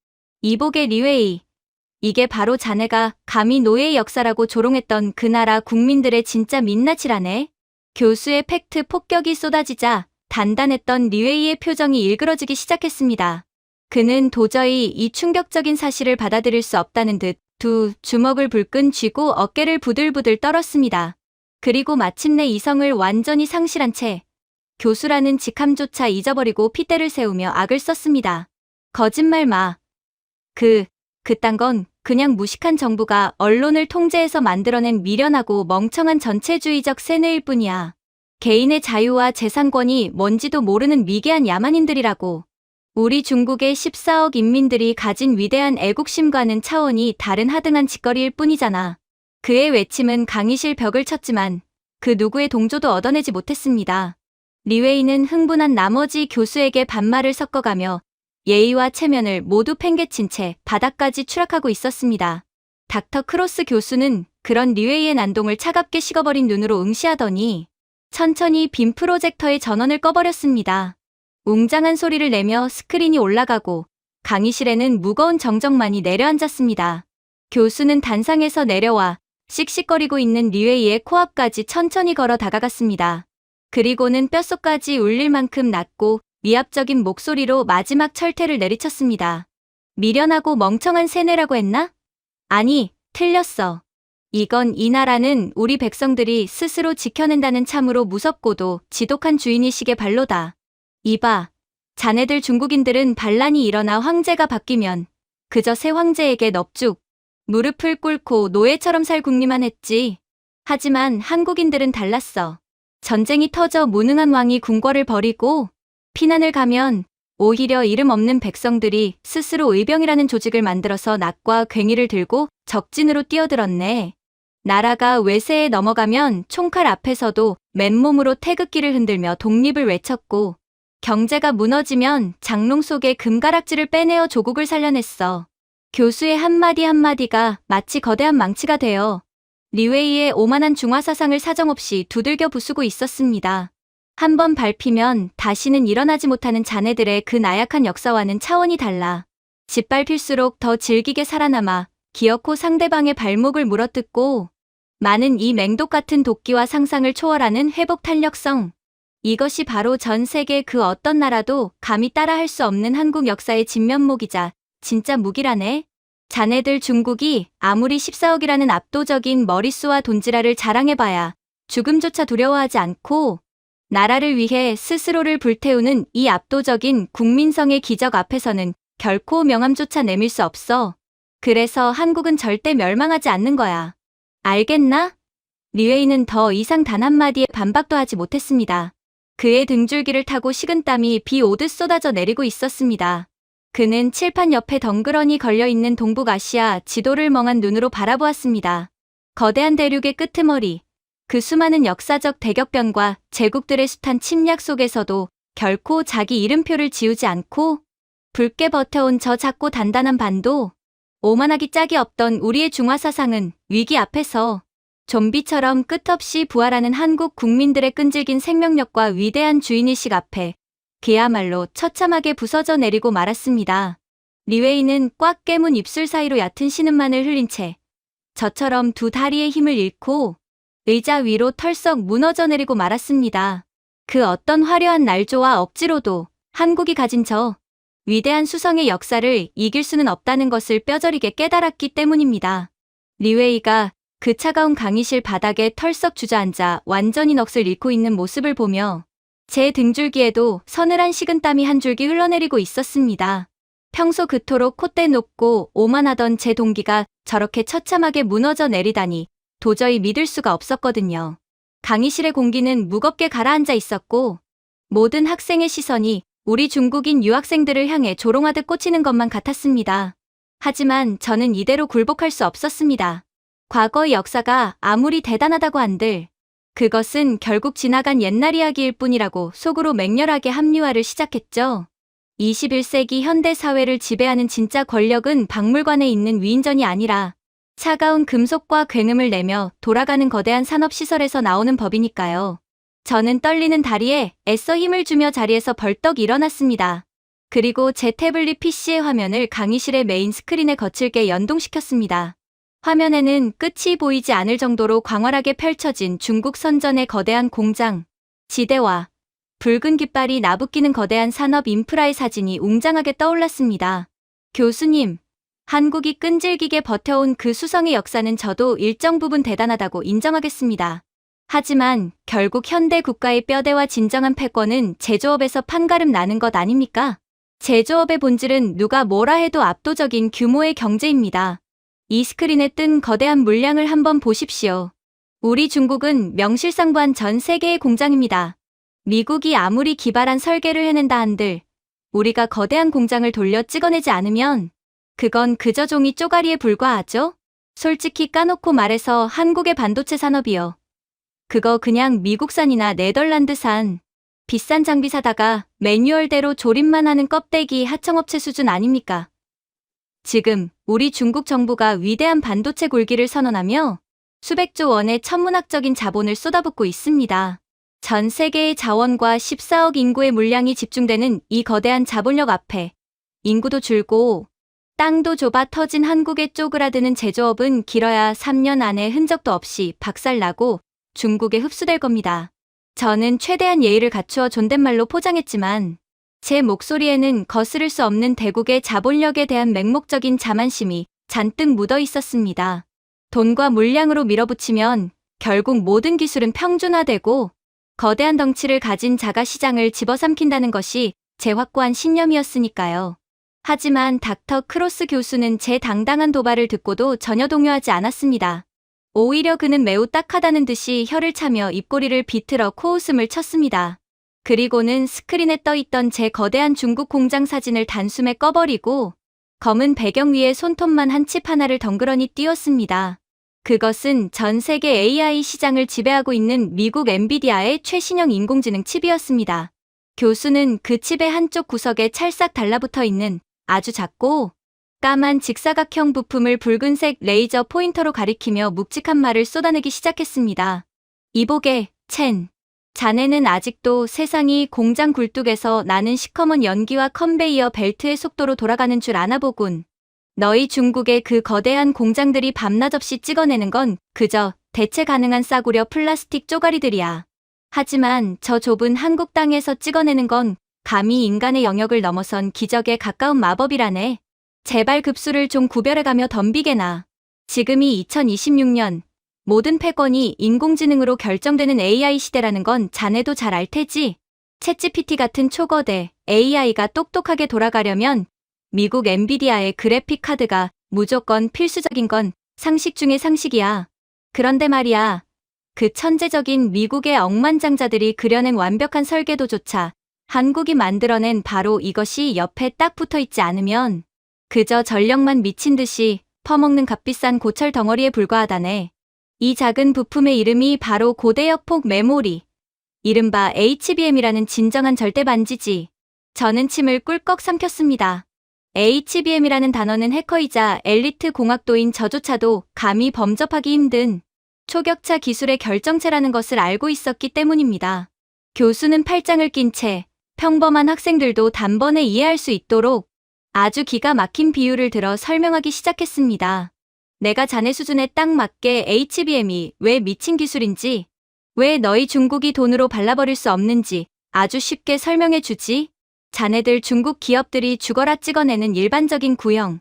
이복의 리웨이. 이게 바로 자네가 감히 노예의 역사라고 조롱했던 그 나라 국민들의 진짜 민낯이라네. 교수의 팩트 폭격이 쏟아지자 단단했던 리웨이의 표정이 일그러지기 시작했습니다. 그는 도저히 이 충격적인 사실을 받아들일 수 없다는 듯 두 주먹을 불끈 쥐고 어깨를 부들부들 떨었습니다. 그리고 마침내 이성을 완전히 상실한 채 교수라는 직함조차 잊어버리고 핏대를 세우며 악을 썼습니다. 거짓말 마. 그딴 건 그냥 무식한 정부가 언론을 통제해서 만들어낸 미련하고 멍청한 전체주의적 세뇌일 뿐이야. 개인의 자유와 재산권이 뭔지도 모르는 미개한 야만인들이라고. 우리 중국의 14억 인민들이 가진 위대한 애국심과는 차원이 다른 하등한 짓거리일 뿐이잖아. 그의 외침은 강의실 벽을 쳤지만 그 누구의 동조도 얻어내지 못했습니다. 리웨이는 흥분한 나머지 교수에게 반말을 섞어가며 예의와 체면을 모두 팽개친 채 바닥까지 추락하고 있었습니다. 닥터 크로스 교수는 그런 리웨이의 난동을 차갑게 식어버린 눈으로 응시하더니 천천히 빔 프로젝터의 전원을 꺼버렸습니다. 웅장한 소리를 내며 스크린이 올라가고 강의실에는 무거운 정적만이 내려앉았습니다. 교수는 단상에서 내려와 씩씩거리고 있는 리웨이의 코앞까지 천천히 걸어 다가갔습니다. 그리고는 뼛속까지 울릴 만큼 낮고 위압적인 목소리로 마지막 철퇴를 내리쳤습니다. 미련하고 멍청한 세뇌라고 했나? 아니, 틀렸어. 이건 이 나라는 우리 백성들이 스스로 지켜낸다는 참으로 무섭고도 지독한 주인이식의 발로다. 이봐, 자네들 중국인들은 반란이 일어나 황제가 바뀌면 그저 새 황제에게 넙죽, 무릎을 꿇고 노예처럼 살 궁리만 했지. 하지만 한국인들은 달랐어. 전쟁이 터져 무능한 왕이 궁궐을 버리고 피난을 가면 오히려 이름 없는 백성들이 스스로 의병이라는 조직을 만들어서 낫과 괭이를 들고 적진으로 뛰어들었네. 나라가 외세에 넘어가면 총칼 앞에서도 맨몸으로 태극기를 흔들며 독립을 외쳤고, 경제가 무너지면 장롱 속에 금가락지를 빼내어 조국을 살려냈어. 교수의 한마디 한마디가 마치 거대한 망치가 되어 리웨이의 오만한 중화사상을 사정없이 두들겨 부수고 있었습니다. 한번 밟히면 다시는 일어나지 못하는 자네들의 그 나약한 역사와는 차원이 달라. 짓밟힐수록 더 질기게 살아남아 기어코 상대방의 발목을 물어뜯고, 많은 이 맹독 같은 도끼와 상상을 초월하는 회복 탄력성. 이것이 바로 전 세계 그 어떤 나라도 감히 따라할 수 없는 한국 역사의 진면목이자 진짜 무기라네. 자네들 중국이 아무리 14억이라는 압도적인 머릿수와 돈지랄을 자랑해봐야 죽음조차 두려워하지 않고, 나라를 위해 스스로를 불태우는 이 압도적인 국민성의 기적 앞에서는 결코 명함조차 내밀 수 없어. 그래서 한국은 절대 멸망하지 않는 거야. 알겠나? 리웨이는 더 이상 단 한마디의 반박도 하지 못했습니다. 그의 등줄기를 타고 식은땀이 비 오듯 쏟아져 내리고 있었습니다. 그는 칠판 옆에 덩그러니 걸려있는 동북아시아 지도를 멍한 눈으로 바라보았습니다. 거대한 대륙의 끄트머리, 그 수많은 역사적 대격변과 제국들의 숱한 침략 속에서도 결코 자기 이름표를 지우지 않고 붉게 버텨온 저 작고 단단한 반도, 오만하기 짝이 없던 우리의 중화사상은 위기 앞에서 좀비처럼 끝없이 부활하는 한국 국민들의 끈질긴 생명력과 위대한 주인의식 앞에 그야말로 처참하게 부서져 내리고 말았습니다. 리웨이는 꽉 깨문 입술 사이로 얕은 신음만을 흘린 채 저처럼 두 다리의 힘을 잃고 의자 위로 털썩 무너져 내리고 말았습니다. 그 어떤 화려한 날조와 억지로도 한국이 가진 저 위대한 수성의 역사를 이길 수는 없다는 것을 뼈저리게 깨달았기 때문입니다. 리웨이가 그 차가운 강의실 바닥에 털썩 주저앉아 완전히 넋을 잃고 있는 모습을 보며 제 등줄기에도 서늘한 식은땀이 한 줄기 흘러내리고 있었습니다. 평소 그토록 콧대 높고 오만하던 제 동기가 저렇게 처참하게 무너져 내리다니 도저히 믿을 수가 없었거든요. 강의실의 공기는 무겁게 가라앉아 있었고, 모든 학생의 시선이 우리 중국인 유학생들을 향해 조롱하듯 꽂히는 것만 같았습니다. 하지만 저는 이대로 굴복할 수 없었습니다. 과거의 역사가 아무리 대단하다고 한들 그것은 결국 지나간 옛날 이야기일 뿐이라고 속으로 맹렬하게 합리화를 시작했죠. 21세기 현대 사회를 지배하는 진짜 권력은 박물관에 있는 위인전이 아니라 차가운 금속과 굉음을 내며 돌아가는 거대한 산업시설에서 나오는 법이니까요. 저는 떨리는 다리에 애써 힘을 주며 자리에서 벌떡 일어났습니다. 그리고 제 태블릿 PC의 화면을 강의실의 메인 스크린에 거칠게 연동시켰습니다. 화면에는 끝이 보이지 않을 정도로 광활하게 펼쳐진 중국 선전의 거대한 공장, 지대와 붉은 깃발이 나부끼는 거대한 산업 인프라의 사진이 웅장하게 떠올랐습니다. 교수님, 한국이 끈질기게 버텨온 그 수성의 역사는 저도 일정 부분 대단하다고 인정하겠습니다. 하지만 결국 현대 국가의 뼈대와 진정한 패권은 제조업에서 판가름 나는 것 아닙니까? 제조업의 본질은 누가 뭐라 해도 압도적인 규모의 경제입니다. 이 스크린에 뜬 거대한 물량을 한번 보십시오. 우리 중국은 명실상부한 전 세계의 공장입니다. 미국이 아무리 기발한 설계를 해낸다 한들 우리가 거대한 공장을 돌려 찍어내지 않으면 그건 그저 종이 쪼가리에 불과하죠? 솔직히 까놓고 말해서 한국의 반도체 산업이요. 그거 그냥 미국산이나 네덜란드산 비싼 장비 사다가 매뉴얼대로 조립만 하는 껍데기 하청업체 수준 아닙니까? 지금 우리 중국 정부가 위대한 반도체 골기를 선언하며 수백조 원의 천문학적인 자본을 쏟아붓고 있습니다. 전 세계의 자원과 14억 인구의 물량이 집중되는 이 거대한 자본력 앞에 인구도 줄고 땅도 좁아 터진 한국의 쪼그라드는 제조업은 길어야 3년 안에 흔적도 없이 박살나고 중국에 흡수될 겁니다. 저는 최대한 예의를 갖추어 존댓말로 포장했지만 제 목소리에는 거스를 수 없는 대국의 자본력에 대한 맹목적인 자만심이 잔뜩 묻어 있었습니다. 돈과 물량으로 밀어붙이면 결국 모든 기술은 평준화되고 거대한 덩치를 가진 자가 시장을 집어삼킨다는 것이 제 확고한 신념이었으니까요. 하지만 닥터 크로스 교수는 제 당당한 도발을 듣고도 전혀 동요하지 않았습니다. 오히려 그는 매우 딱하다는 듯이 혀를 차며 입꼬리를 비틀어 코웃음을 쳤습니다. 그리고는 스크린에 떠있던 제 거대한 중국 공장 사진을 단숨에 꺼버리고 검은 배경 위에 손톱만 한 칩 하나를 덩그러니 띄웠습니다. 그것은 전 세계 AI 시장을 지배하고 있는 미국 엔비디아의 최신형 인공지능 칩이었습니다. 교수는 그 칩의 한쪽 구석에 찰싹 달라붙어 있는 아주 작고 까만 직사각형 부품을 붉은색 레이저 포인터로 가리키며 묵직한 말을 쏟아내기 시작했습니다. 이보게, 첸. 자네는 아직도 세상이 공장 굴뚝에서 나는 시커먼 연기와 컨베이어 벨트의 속도로 돌아가는 줄 아나 보군. 너희 중국의 그 거대한 공장들이 밤낮 없이 찍어내는 건 그저 대체 가능한 싸구려 플라스틱 쪼가리들이야. 하지만 저 좁은 한국 땅에서 찍어내는 건 감히 인간의 영역을 넘어선 기적에 가까운 마법이라네. 제발 급수를 좀 구별해가며 덤비게나. 지금이 2026년, 모든 패권이 인공지능으로 결정되는 AI 시대라는 건 자네도 잘 알 테지. 챗GPT 같은 초거대 AI가 똑똑하게 돌아가려면 미국 엔비디아의 그래픽 카드가 무조건 필수적인 건 상식 중의 상식이야. 그런데 말이야, 그 천재적인 미국의 억만장자들이 그려낸 완벽한 설계도조차 한국이 만들어낸 바로 이것이 옆에 딱 붙어있지 않으면 그저 전력만 미친 듯이 퍼먹는 값비싼 고철 덩어리에 불과하다네. 이 작은 부품의 이름이 바로 고대역폭 메모리, 이른바 HBM이라는 진정한 절대 반지지. 저는 침을 꿀꺽 삼켰습니다. HBM이라는 단어는 해커이자 엘리트 공학도인 저조차도 감히 범접하기 힘든 초격차 기술의 결정체라는 것을 알고 있었기 때문입니다. 교수는 팔짱을 낀 채 평범한 학생들도 단번에 이해할 수 있도록 아주 기가 막힌 비유를 들어 설명하기 시작했습니다. 내가 자네 수준에 딱 맞게 HBM이 왜 미친 기술인지, 왜 너희 중국이 돈으로 발라버릴 수 없는지 아주 쉽게 설명해 주지. 자네들 중국 기업들이 죽어라 찍어내는 일반적인 구형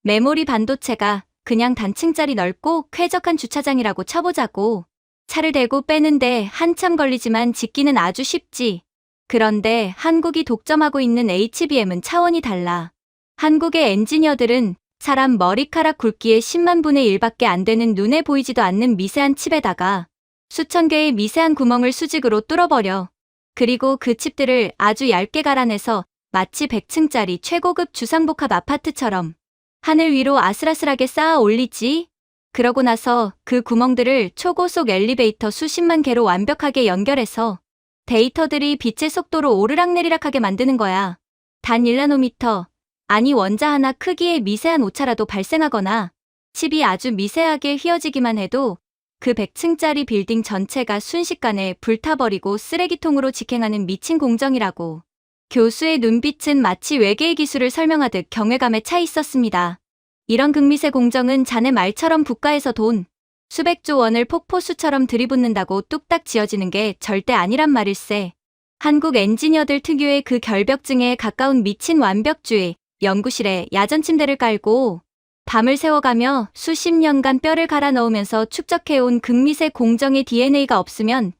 메모리 반도체가 그냥 단층짜리 넓고 쾌적한 주차장이라고 쳐보자고. 차를 대고 빼는데 한참 걸리지만 짓기는 아주 쉽지. 그런데 한국이 독점하고 있는 HBM은 차원이 달라. 한국의 엔지니어들은 사람 머리카락 굵기의 10만 분의 1밖에 안 되는 눈에 보이지도 않는 미세한 칩에다가 수천 개의 미세한 구멍을 수직으로 뚫어버려. 그리고 그 칩들을 아주 얇게 갈아내서 마치 100층짜리 최고급 주상복합 아파트처럼 하늘 위로 아슬아슬하게 쌓아 올리지. 그러고 나서 그 구멍들을 초고속 엘리베이터 수십만 개로 완벽하게 연결해서 데이터들이 빛의 속도로 오르락내리락하게 만드는 거야. 단 1나노미터, 아니 원자 하나 크기의 미세한 오차라도 발생하거나 칩이 아주 미세하게 휘어지기만 해도 그 100층짜리 빌딩 전체가 순식간에 불타버리고 쓰레기통으로 직행하는 미친 공정이라고. 교수의 눈빛은 마치 외계의 기술을 설명하듯 경외감에 차 있었습니다. 이런 극미세 공정은 자네 말처럼 국가에서 돈 수백조 원을 폭포수처럼 들이붓는다고 뚝딱 지어지는 게 절대 아니란 말일세. 한국 엔지니어들 특유의 그 결벽증에 가까운 미친 완벽주의, 연구실에 야전 침대를 깔고 밤을 새워가며 수십 년간 뼈를 갈아 넣으면서 축적해온 극미세 공정의 DNA가 없으면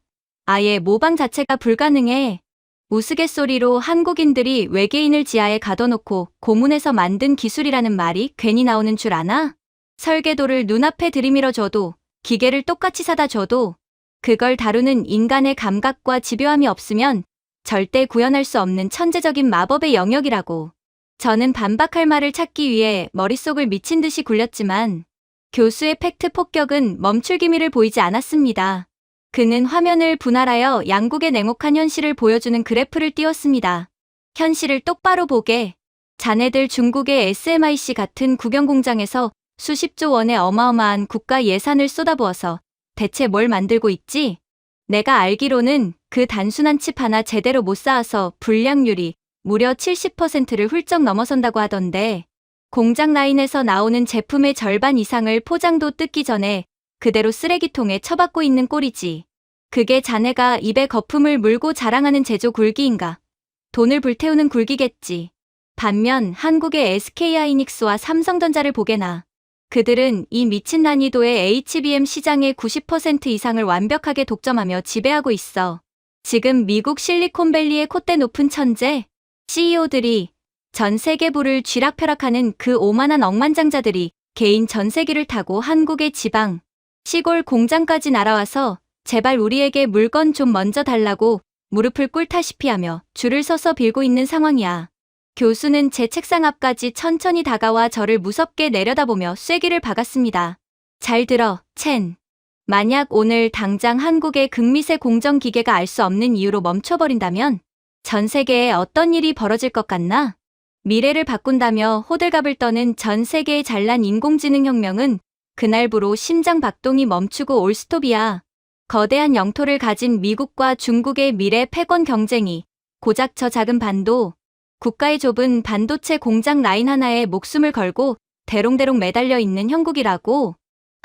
아예 모방 자체가 불가능해. 우스갯소리로 한국인들이 외계인을 지하에 가둬놓고 고문해서 만든 기술이라는 말이 괜히 나오는 줄 아나? 설계도를 눈앞에 들이밀어줘도 기계를 똑같이 사다 줘도 그걸 다루는 인간의 감각과 집요함이 없으면 절대 구현할 수 없는 천재적인 마법의 영역이라고. 저는 반박할 말을 찾기 위해 머릿속을 미친 듯이 굴렸지만 교수의 팩트 폭격은 멈출 기미를 보이지 않았습니다. 그는 화면을 분할하여 양국의 냉혹한 현실을 보여주는 그래프를 띄웠습니다. 현실을 똑바로 보게. 자네들 중국의 SMIC 같은 국영 공장에서 수십조 원의 어마어마한 국가 예산을 쏟아부어서 대체 뭘 만들고 있지? 내가 알기로는 그 단순한 칩 하나 제대로 못 쌓아서 불량률이 무려 70%를 훌쩍 넘어선다고 하던데, 공장 라인에서 나오는 제품의 절반 이상을 포장도 뜯기 전에 그대로 쓰레기통에 처박고 있는 꼴이지. 그게 자네가 입에 거품을 물고 자랑하는 제조 굴기인가? 돈을 불태우는 굴기겠지. 반면 한국의 SK하이닉스와 삼성전자를 보게나. 그들은 이 미친 난이도의 HBM 시장의 90% 이상을 완벽하게 독점하며 지배하고 있어. 지금 미국 실리콘밸리의 콧대 높은 천재 CEO들이 전 세계 부를 쥐락펴락하는 그 오만한 억만장자들이 개인 전세기를 타고 한국의 지방, 시골 공장까지 날아와서 제발 우리에게 물건 좀 먼저 달라고 무릎을 꿇다시피 하며 줄을 서서 빌고 있는 상황이야. 교수는 제 책상 앞까지 천천히 다가와 저를 무섭게 내려다보며 쐐기를 박았습니다. 잘 들어, 첸. 만약 오늘 당장 한국의 극미세 공정 기계가 알 수 없는 이유로 멈춰버린다면 전 세계에 어떤 일이 벌어질 것 같나? 미래를 바꾼다며 호들갑을 떠는 전 세계의 잘난 인공지능 혁명은 그날부로 심장 박동이 멈추고 올 스톱이야. 거대한 영토를 가진 미국과 중국의 미래 패권 경쟁이 고작 저 작은 반도, 국가의 좁은 반도체 공장 라인 하나에 목숨을 걸고 대롱대롱 매달려 있는 형국이라고.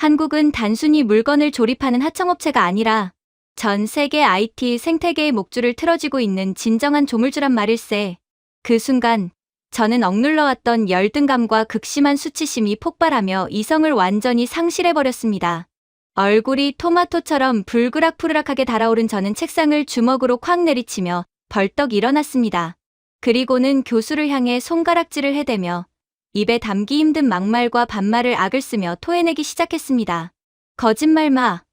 한국은 단순히 물건을 조립하는 하청업체가 아니라 전 세계 IT 생태계의 목줄을 틀어쥐고 있는 진정한 조물주란 말일세. 그 순간 저는 억눌러왔던 열등감과 극심한 수치심이 폭발하며 이성을 완전히 상실해버렸습니다. 얼굴이 토마토처럼 불그락푸르락하게 달아오른 저는 책상을 주먹으로 콱 내리치며 벌떡 일어났습니다. 그리고는 교수를 향해 손가락질을 해대며 입에 담기 힘든 막말과 반말을 악을 쓰며 토해내기 시작했습니다. 거짓말 마.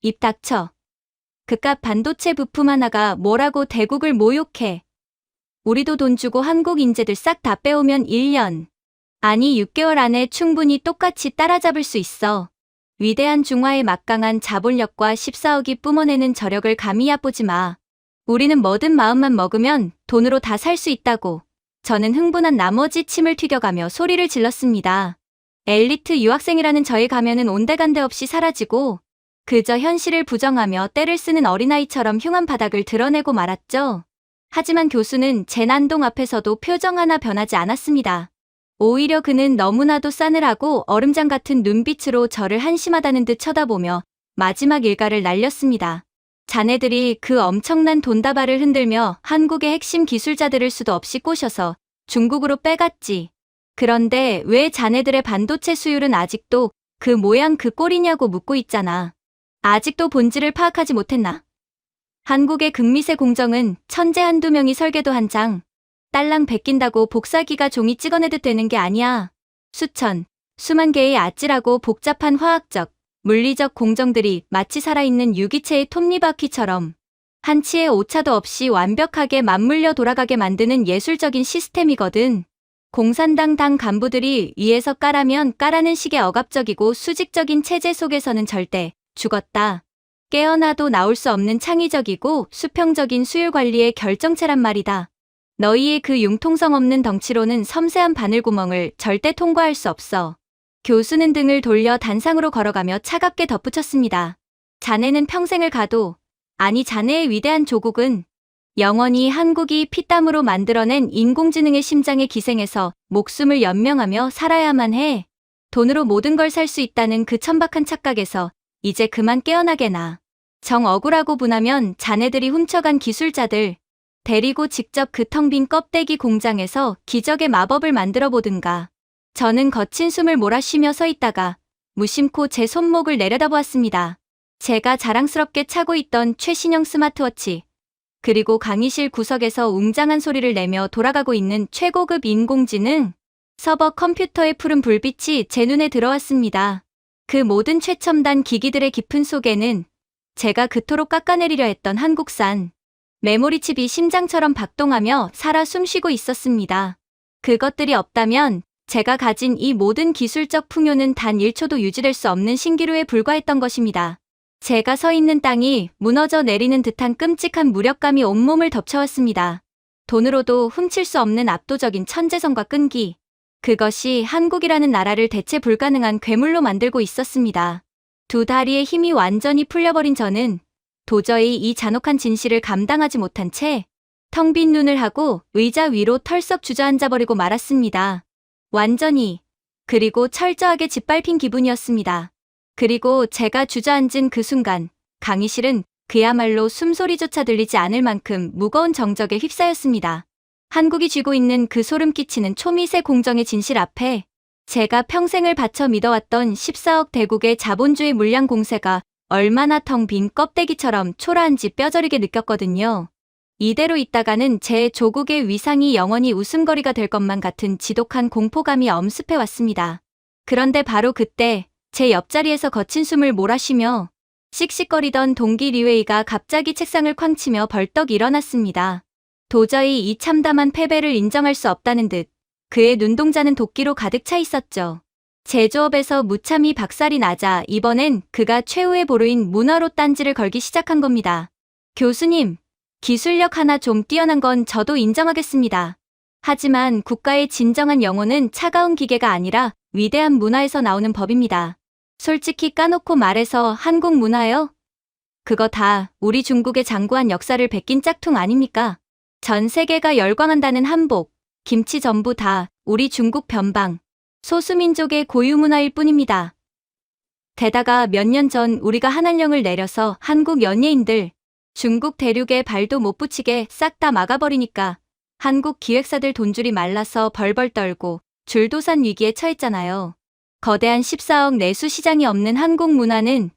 입 닥쳐. 그깟 반도체 부품 하나가 뭐라고 대국을 모욕해. 우리도 돈 주고 한국 인재들 싹 다 빼오면 1년, 아니 6개월 안에 충분히 똑같이 따라잡을 수 있어. 위대한 중화의 막강한 자본력과 14억이 뿜어내는 저력을 감히 얕보지 마. 우리는 뭐든 마음만 먹으면 돈으로 다 살 수 있다고. 저는 흥분한 나머지 침을 튀겨가며 소리를 질렀습니다. 엘리트 유학생이라는 저의 가면은 온데간데 없이 사라지고 그저 현실을 부정하며 때를 쓰는 어린아이처럼 흉한 바닥을 드러내고 말았죠. 하지만 교수는 제 난동 앞에서도 표정 하나 변하지 않았습니다. 오히려 그는 너무나도 싸늘하고 얼음장 같은 눈빛으로 저를 한심하다는 듯 쳐다보며 마지막 일가를 날렸습니다. 자네들이 그 엄청난 돈다발을 흔들며 한국의 핵심 기술자들을 수도 없이 꼬셔서 중국으로 빼갔지. 그런데 왜 자네들의 반도체 수율은 아직도 그 모양 그 꼴이냐고 묻고 있잖아. 아직도 본질을 파악하지 못했나? 한국의 극미세 공정은 천재 한두 명이 설계도 한 장, 딸랑 베낀다고 복사기가 종이 찍어내듯 되는 게 아니야. 수천, 수만 개의 아찔하고 복잡한 화학적, 물리적 공정들이 마치 살아있는 유기체의 톱니바퀴처럼 한 치의 오차도 없이 완벽하게 맞물려 돌아가게 만드는 예술적인 시스템이거든. 공산당 당 간부들이 위에서 까라면 까라는 식의 억압적이고 수직적인 체제 속에서는 절대 죽었다. 깨어나도 나올 수 없는 창의적이고 수평적인 수율 관리의 결정체란 말이다. 너희의 그 융통성 없는 덩치로는 섬세한 바늘구멍을 절대 통과할 수 없어. 교수는 등을 돌려 단상으로 걸어가며 차갑게 덧붙였습니다. 자네는 평생을 가도, 아니 자네의 위대한 조국은 영원히 한국이 피땀으로 만들어낸 인공지능의 심장에 기생해서 목숨을 연명하며 살아야만 해. 돈으로 모든 걸 살 수 있다는 그 천박한 착각에서 이제 그만 깨어나게나. 정 억울하고 분하면 자네들이 훔쳐간 기술자들 데리고 직접 그 텅 빈 껍데기 공장에서 기적의 마법을 만들어 보든가. 저는 거친 숨을 몰아쉬며 서 있다가 무심코 제 손목을 내려다보았습니다. 제가 자랑스럽게 차고 있던 최신형 스마트워치, 그리고 강의실 구석에서 웅장한 소리를 내며 돌아가고 있는 최고급 인공지능 서버 컴퓨터의 푸른 불빛이 제 눈에 들어왔습니다. 그 모든 최첨단 기기들의 깊은 속에는 제가 그토록 깎아내리려 했던 한국산 메모리칩이 심장처럼 박동하며 살아 숨쉬고 있었습니다. 그것들이 없다면 제가 가진 이 모든 기술적 풍요는 단 1초도 유지될 수 없는 신기루에 불과했던 것입니다. 제가 서 있는 땅이 무너져 내리는 듯한 끔찍한 무력감이 온몸을 덮쳐왔습니다. 돈으로도 훔칠 수 없는 압도적인 천재성과 끈기. 그것이 한국이라는 나라를 대체 불가능한 괴물로 만들고 있었습니다. 두 다리의 힘이 완전히 풀려버린 저는 도저히 이 잔혹한 진실을 감당하지 못한 채 텅 빈 눈을 하고 의자 위로 털썩 주저앉아버리고 말았습니다. 완전히, 그리고 철저하게 짓밟힌 기분이었습니다. 그리고 제가 주저앉은 그 순간 강의실은 그야말로 숨소리조차 들리지 않을 만큼 무거운 정적에 휩싸였습니다. 한국이 쥐고 있는 그 소름 끼치는 초미세 공정의 진실 앞에 제가 평생을 바쳐 믿어왔던 14억 대국의 자본주의 물량 공세가 얼마나 텅 빈 껍데기처럼 초라한지 뼈저리게 느꼈거든요. 이대로 있다가는 제 조국의 위상이 영원히 웃음거리가 될 것만 같은 지독한 공포감이 엄습해왔습니다. 그런데 바로 그때 제 옆자리에서 거친 숨을 몰아쉬며 씩씩거리던 동기 리웨이가 갑자기 책상을 쾅 치며 벌떡 일어났습니다. 도저히 이 참담한 패배를 인정할 수 없다는 듯 그의 눈동자는 도끼로 가득 차 있었죠. 제조업에서 무참히 박살이 나자 이번엔 그가 최후의 보루인 문화로 딴지를 걸기 시작한 겁니다. 교수님, 기술력 하나 좀 뛰어난 건 저도 인정하겠습니다. 하지만 국가의 진정한 영혼은 차가운 기계가 아니라 위대한 문화에서 나오는 법입니다. 솔직히 까놓고 말해서 한국 문화요? 그거 다 우리 중국의 장구한 역사를 베낀 짝퉁 아닙니까? 전 세계가 열광한다는 한복, 김치 전부 다 우리 중국 변방, 소수민족의 고유 문화일 뿐입니다. 게다가 몇 년 전 우리가 한한령을 내려서 한국 연예인들, 중국 대륙에 발도 못 붙이게 싹 다 막아버리니까 한국 기획사들 돈줄이 말라서 벌벌 떨고 줄도산 위기에 처했잖아요. 거대한 14억 내수 시장이 없는 한국 문화는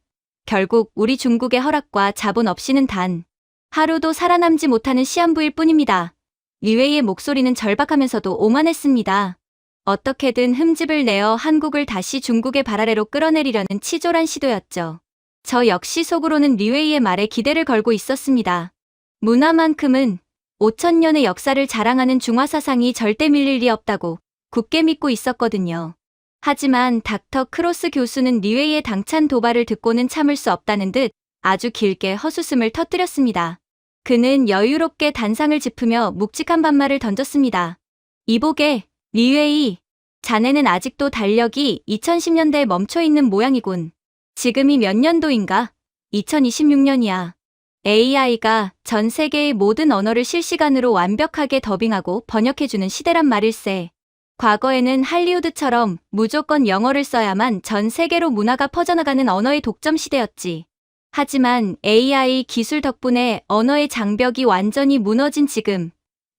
결국 우리 중국의 허락과 자본 없이는 단 하루도 살아남지 못하는 시한부일 뿐입니다. 리웨이의 목소리는 절박하면서도 오만했습니다. 어떻게든 흠집을 내어 한국을 다시 중국의 발 아래로 끌어내리려는 치졸한 시도였죠. 저 역시 속으로는 리웨이의 말에 기대를 걸고 있었습니다. 문화만큼은 5,000년의 역사를 자랑하는 중화사상이 절대 밀릴 리 없다고 굳게 믿고 있었거든요. 하지만 닥터 크로스 교수는 리웨이의 당찬 도발을 듣고는 참을 수 없다는 듯 아주 길게 헛웃음을 터뜨렸습니다. 그는 여유롭게 단상을 짚으며 묵직한 반말을 던졌습니다. 이보게, 리웨이, 자네는 아직도 달력이 2010년대에 멈춰있는 모양이군. 지금이 몇 년도인가? 2026년이야. AI가 전 세계의 모든 언어를 실시간으로 완벽하게 더빙하고 번역해주는 시대란 말일세. 과거에는 할리우드처럼 무조건 영어를 써야만 전 세계로 문화가 퍼져나가는 언어의 독점 시대였지. 하지만 AI 기술 덕분에 언어의 장벽이 완전히 무너진 지금,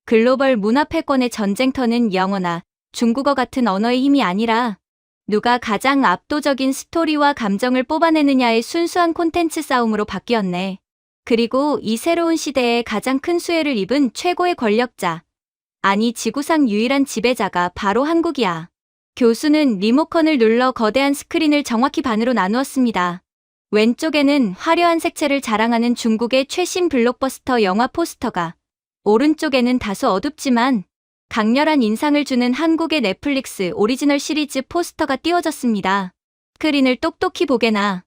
글로벌 문화 패권의 전쟁터는 영어나 중국어 같은 언어의 힘이 아니라 누가 가장 압도적인 스토리와 감정을 뽑아내느냐의 순수한 콘텐츠 싸움으로 바뀌었네. 그리고 이 새로운 시대에 가장 큰 수혜를 입은 최고의 권력자, 아니 지구상 유일한 지배자가 바로 한국이야. 교수는 리모컨을 눌러 거대한 스크린을 정확히 반으로 나누었습니다. 왼쪽에는 화려한 색채를 자랑하는 중국의 최신 블록버스터 영화 포스터가, 오른쪽에는 다소 어둡지만 강렬한 인상을 주는 한국의 넷플릭스 오리지널 시리즈 포스터가 띄워졌습니다. 스크린을 똑똑히 보게나.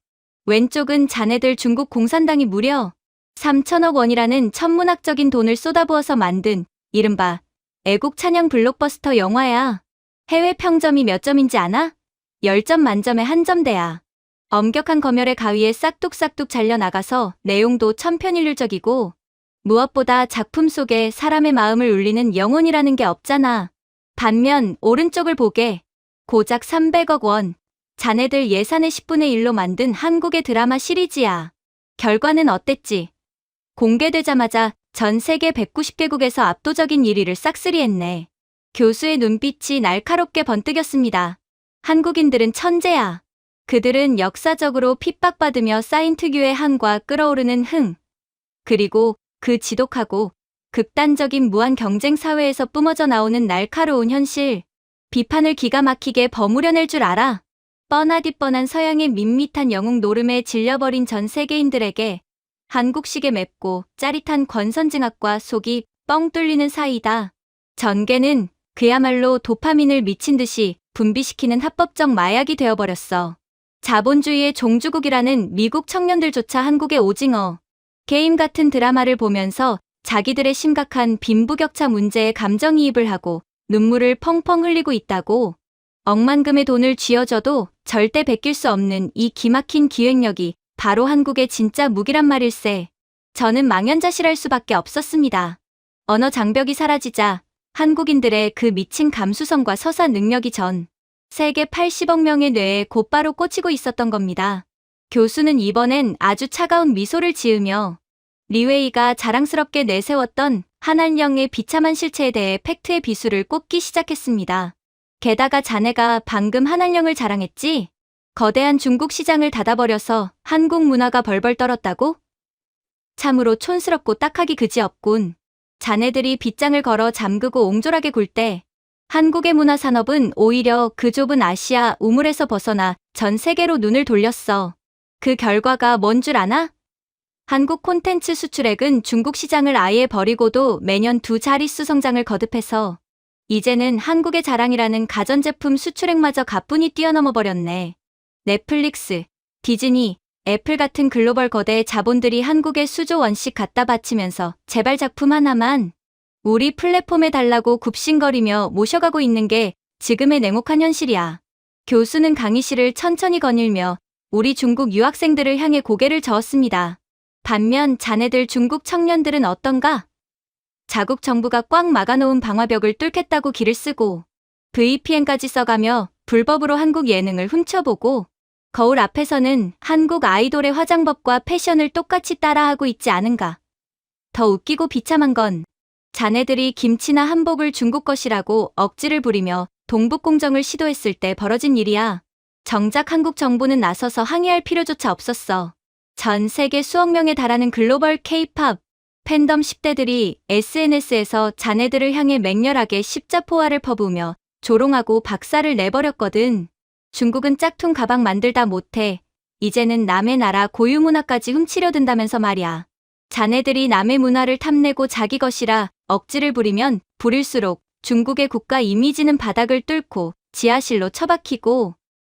왼쪽은 자네들 중국 공산당이 무려 3천억 원이라는 천문학적인 돈을 쏟아부어서 만든 이른바 애국 찬양 블록버스터 영화야. 해외 평점이 몇 점인지 아나? 10점 만점에 한 점대야. 엄격한 검열의 가위에 싹둑싹둑 잘려나가서 내용도 천편일률적이고 무엇보다 작품 속에 사람의 마음을 울리는 영혼이라는 게 없잖아. 반면 오른쪽을 보게. 고작 300억 원. 자네들 예산의 10분의 1로 만든 한국의 드라마 시리즈야. 결과는 어땠지? 공개되자마자 전 세계 190개국에서 압도적인 1위를 싹쓸이했네. 교수의 눈빛이 날카롭게 번뜩였습니다. 한국인들은 천재야. 그들은 역사적으로 핍박받으며 쌓인 특유의 한과 끓어오르는 흥, 그리고 그 지독하고 극단적인 무한 경쟁 사회에서 뿜어져 나오는 날카로운 현실, 비판을 기가 막히게 버무려낼 줄 알아. 뻔하디 뻔한 서양의 밋밋한 영웅 노름에 질려버린 전 세계인들에게 한국식의 맵고 짜릿한 권선징악과 속이 뻥 뚫리는 사이다. 전개는 그야말로 도파민을 미친 듯이 분비시키는 합법적 마약이 되어버렸어. 자본주의의 종주국이라는 미국 청년들조차 한국의 오징어 게임 같은 드라마를 보면서 자기들의 심각한 빈부격차 문제에 감정이입을 하고 눈물을 펑펑 흘리고 있다고. 억만금의 돈을 쥐어줘도 절대 베낄 수 없는 이 기막힌 기획력이 바로 한국의 진짜 무기란 말일세. 저는 망연자실할 수밖에 없었습니다. 언어 장벽이 사라지자 한국인들의 그 미친 감수성과 서사 능력이 전 세계 80억 명의 뇌에 곧바로 꽂히고 있었던 겁니다. 교수는 이번엔 아주 차가운 미소를 지으며 리웨이가 자랑스럽게 내세웠던 한한령의 비참한 실체에 대해 팩트의 비수를 꼽기 시작했습니다. 게다가 자네가 방금 한한령을 자랑했지? 거대한 중국 시장을 닫아버려서 한국 문화가 벌벌 떨었다고? 참으로 촌스럽고 딱하기 그지없군. 자네들이 빗장을 걸어 잠그고 옹졸하게 굴 때 한국의 문화산업은 오히려 그 좁은 아시아 우물에서 벗어나 전 세계로 눈을 돌렸어. 그 결과가 뭔 줄 아나? 한국 콘텐츠 수출액은 중국 시장을 아예 버리고도 매년 2자릿수 성장을 거듭해서 이제는 한국의 자랑이라는 가전제품 수출액마저 가뿐히 뛰어넘어 버렸네. 넷플릭스, 디즈니, 애플 같은 글로벌 거대 자본들이 한국에 수조 원씩 갖다 바치면서 제발 작품 하나만 우리 플랫폼에 달라고 굽신거리며 모셔가고 있는 게 지금의 냉혹한 현실이야. 교수는 강의실을 천천히 거닐며 우리 중국 유학생들을 향해 고개를 저었습니다. 반면 자네들 중국 청년들은 어떤가? 자국 정부가 꽉 막아놓은 방화벽을 뚫겠다고 기를 쓰고 VPN까지 써가며 불법으로 한국 예능을 훔쳐보고 거울 앞에서는 한국 아이돌의 화장법과 패션을 똑같이 따라하고 있지 않은가. 더 웃기고 비참한 건 자네들이 김치나 한복을 중국 것이라고 억지를 부리며 동북공정을 시도했을 때 벌어진 일이야. 정작 한국 정부는 나서서 항의할 필요조차 없었어. 전 세계 수억 명에 달하는 글로벌 K-팝 팬덤 10대들이 SNS에서 자네들을 향해 맹렬하게 십자포화를 퍼부으며 조롱하고 박살을 내버렸거든. 중국은 짝퉁 가방 만들다 못해 이제는 남의 나라 고유 문화까지 훔치려 든다면서 말이야. 자네들이 남의 문화를 탐내고 자기 것이라 억지를 부리면 부릴수록 중국의 국가 이미지는 바닥을 뚫고 지하실로 처박히고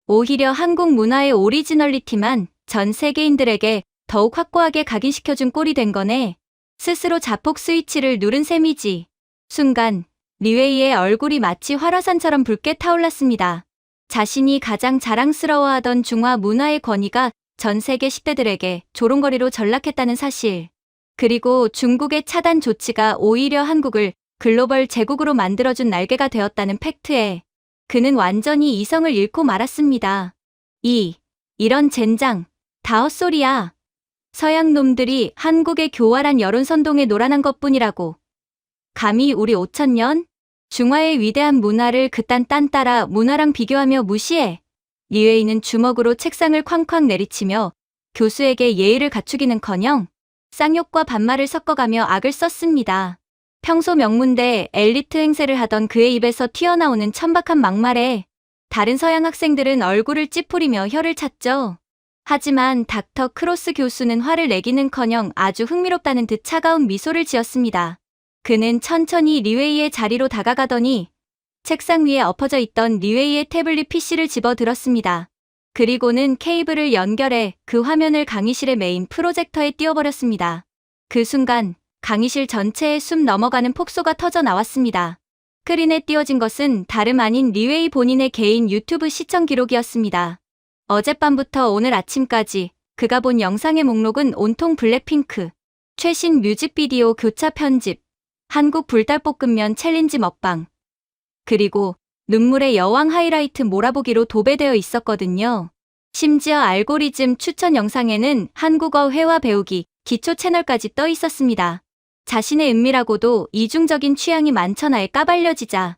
오히려 한국 문화의 오리지널리티만 전 세계인들에게 더욱 확고하게 각인시켜준 꼴이 된 거네. 스스로 자폭 스위치를 누른 셈이지. 순간 리웨이의 얼굴이 마치 활화산처럼 붉게 타올랐습니다. 자신이 가장 자랑스러워하던 중화 문화의 권위가 전 세계 10대들에게 조롱거리로 전락했다는 사실. 그리고 중국의 차단 조치가 오히려 한국을 글로벌 제국으로 만들어준 날개가 되었다는 팩트에 그는 완전히 이성을 잃고 말았습니다. 이런 젠장, 다 헛소리야. 서양 놈들이 한국의 교활한 여론선동에 노란한 것뿐이라고. 감히 우리 5천년? 중화의 위대한 문화를 그딴 딴따라 문화랑 비교하며 무시해. 리웨이는 주먹으로 책상을 쾅쾅 내리치며 교수에게 예의를 갖추기는커녕 쌍욕과 반말을 섞어가며 악을 썼습니다. 평소 명문대 엘리트 행세를 하던 그의 입에서 튀어나오는 천박한 막말에 다른 서양 학생들은 얼굴을 찌푸리며 혀를 찼죠. 하지만 닥터 크로스 교수는 화를 내기는커녕 아주 흥미롭다는 듯 차가운 미소를 지었습니다. 그는 천천히 리웨이의 자리로 다가가더니 책상 위에 엎어져 있던 리웨이의 태블릿 PC를 집어들었습니다. 그리고는 케이블을 연결해 그 화면을 강의실의 메인 프로젝터에 띄워버렸습니다. 그 순간 강의실 전체에 숨 넘어가는 폭소가 터져 나왔습니다. 스크린에 띄워진 것은 다름 아닌 리웨이 본인의 개인 유튜브 시청 기록이었습니다. 어젯밤부터 오늘 아침까지 그가 본 영상의 목록은 온통 블랙핑크, 최신 뮤직비디오 교차 편집, 한국 불닭볶음면 챌린지 먹방, 그리고 눈물의 여왕 하이라이트 몰아보기로 도배되어 있었거든요. 심지어 알고리즘 추천 영상에는 한국어 회화 배우기 기초 채널까지 떠 있었습니다. 자신의 은밀하고도 이중적인 취향이 만천하에 까발려지자